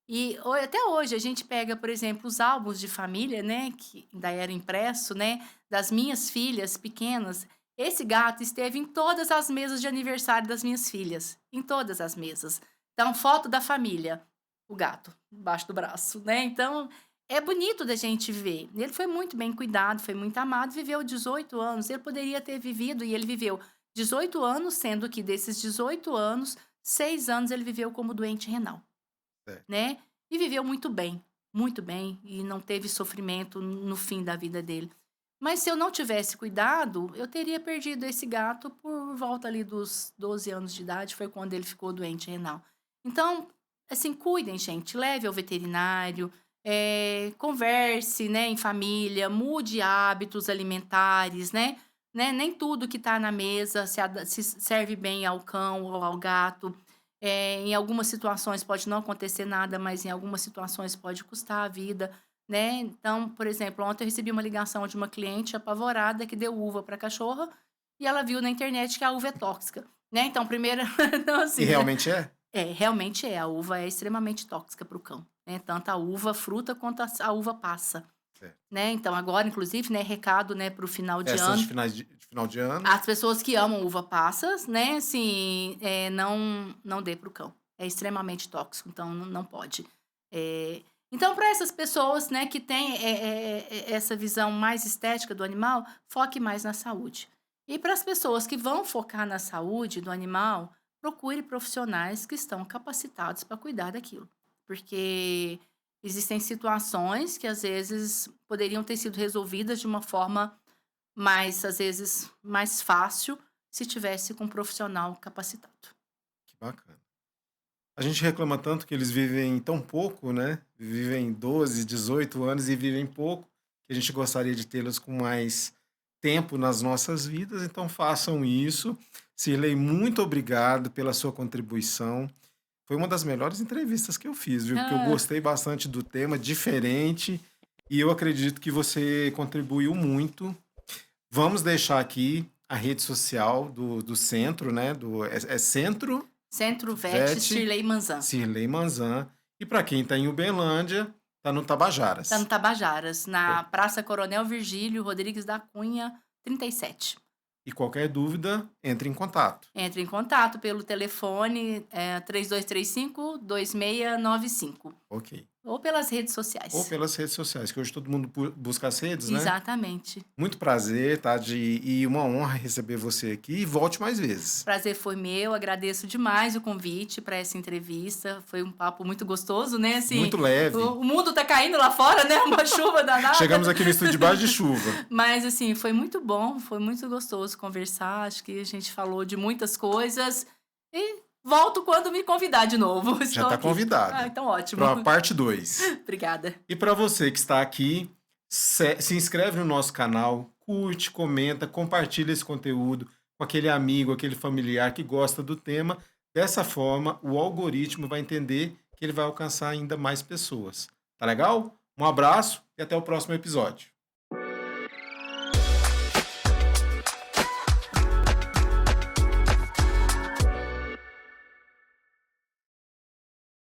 E até hoje a gente pega, por exemplo, os álbuns de família, né, que ainda era impresso, né, das minhas filhas pequenas. Esse gato esteve em todas as mesas de aniversário das minhas filhas, em todas as mesas. Então, foto da família. O gato, embaixo do braço, né, então, é bonito da gente ver. Ele foi muito bem cuidado, foi muito amado, viveu 18 anos, ele poderia ter vivido e ele viveu 18 anos, sendo que desses 18 anos, 6 anos ele viveu como doente renal, Certo. né, e viveu muito bem, e não teve sofrimento no fim da vida dele. Mas se eu não tivesse cuidado, eu teria perdido esse gato por por volta ali dos 12 anos de idade, foi quando ele ficou doente renal. Então, assim, cuidem, gente, leve ao veterinário, converse, né, em família, mude hábitos alimentares, né? Nem tudo que está na mesa se serve bem ao cão ou ao gato. Em algumas situações pode não acontecer nada, mas em algumas situações pode custar a vida, né? Então, por exemplo, ontem eu recebi uma ligação de uma cliente apavorada que deu uva para a cachorra e ela viu na internet que a uva é tóxica, né? Então, primeiro, então E assim, né? realmente é? Realmente é. A uva é extremamente tóxica para o cão, né? Tanto a uva fruta quanto a uva passa, Certo. né? Então, agora, inclusive, né, recado, né, para o final de Festas de ano. final de ano. As pessoas que amam uva passas, né, assim, não dê para o cão. É extremamente tóxico, então não pode. Então, para essas pessoas, né, que têm essa visão mais estética do animal, foque mais na saúde. E para as pessoas que vão focar na saúde do animal, procure profissionais que estão capacitados para cuidar daquilo. Porque existem situações que às vezes poderiam ter sido resolvidas de uma forma mais, às vezes, mais fácil se tivesse com um profissional capacitado. Que bacana. A gente reclama tanto que eles vivem tão pouco, né? Vivem 12, 18 anos e vivem pouco, que a gente gostaria de tê-los com mais tempo nas nossas vidas, então façam isso. Cirlei, muito obrigado pela sua contribuição. Foi uma das melhores entrevistas que eu fiz, viu? Porque eu Ah, gostei bastante do tema, diferente, e eu acredito que você contribuiu muito. Vamos deixar aqui a rede social do centro, né? É Centro Centro Vet Vet Shirley Manzan. Cirlei Manzan. E para quem está em Uberlândia, está no Tá no Tabajaras. Tabajaras, na Pô, Praça Coronel Virgílio Rodrigues da Cunha, 37. e qualquer dúvida, entre em contato. Entre em contato pelo telefone 3235-2695 Ok. ou pelas redes Ou sociais. pelas redes sociais, que hoje todo mundo busca as redes, né? Exatamente. Muito prazer, tá? E uma honra receber você aqui. E volte mais vezes. Prazer foi meu, agradeço demais o convite para essa entrevista. Foi um papo muito gostoso, né? Assim, Muito leve. o mundo tá caindo lá fora, né? Uma chuva danada. Chegamos aqui no estúdio debaixo de chuva. Mas, assim, foi muito bom, foi muito gostoso conversar. Acho que a gente falou de muitas coisas. E volto quando me convidar de novo. Já Estou está aqui. convidada. Então ótimo. Para a parte 2. Obrigada. E para você que está aqui, se inscreve no nosso canal, curte, comenta, compartilha esse conteúdo com aquele amigo, aquele familiar que gosta do tema. Dessa forma, o algoritmo vai entender que ele vai alcançar ainda mais pessoas. Tá legal? Um abraço e até o próximo episódio.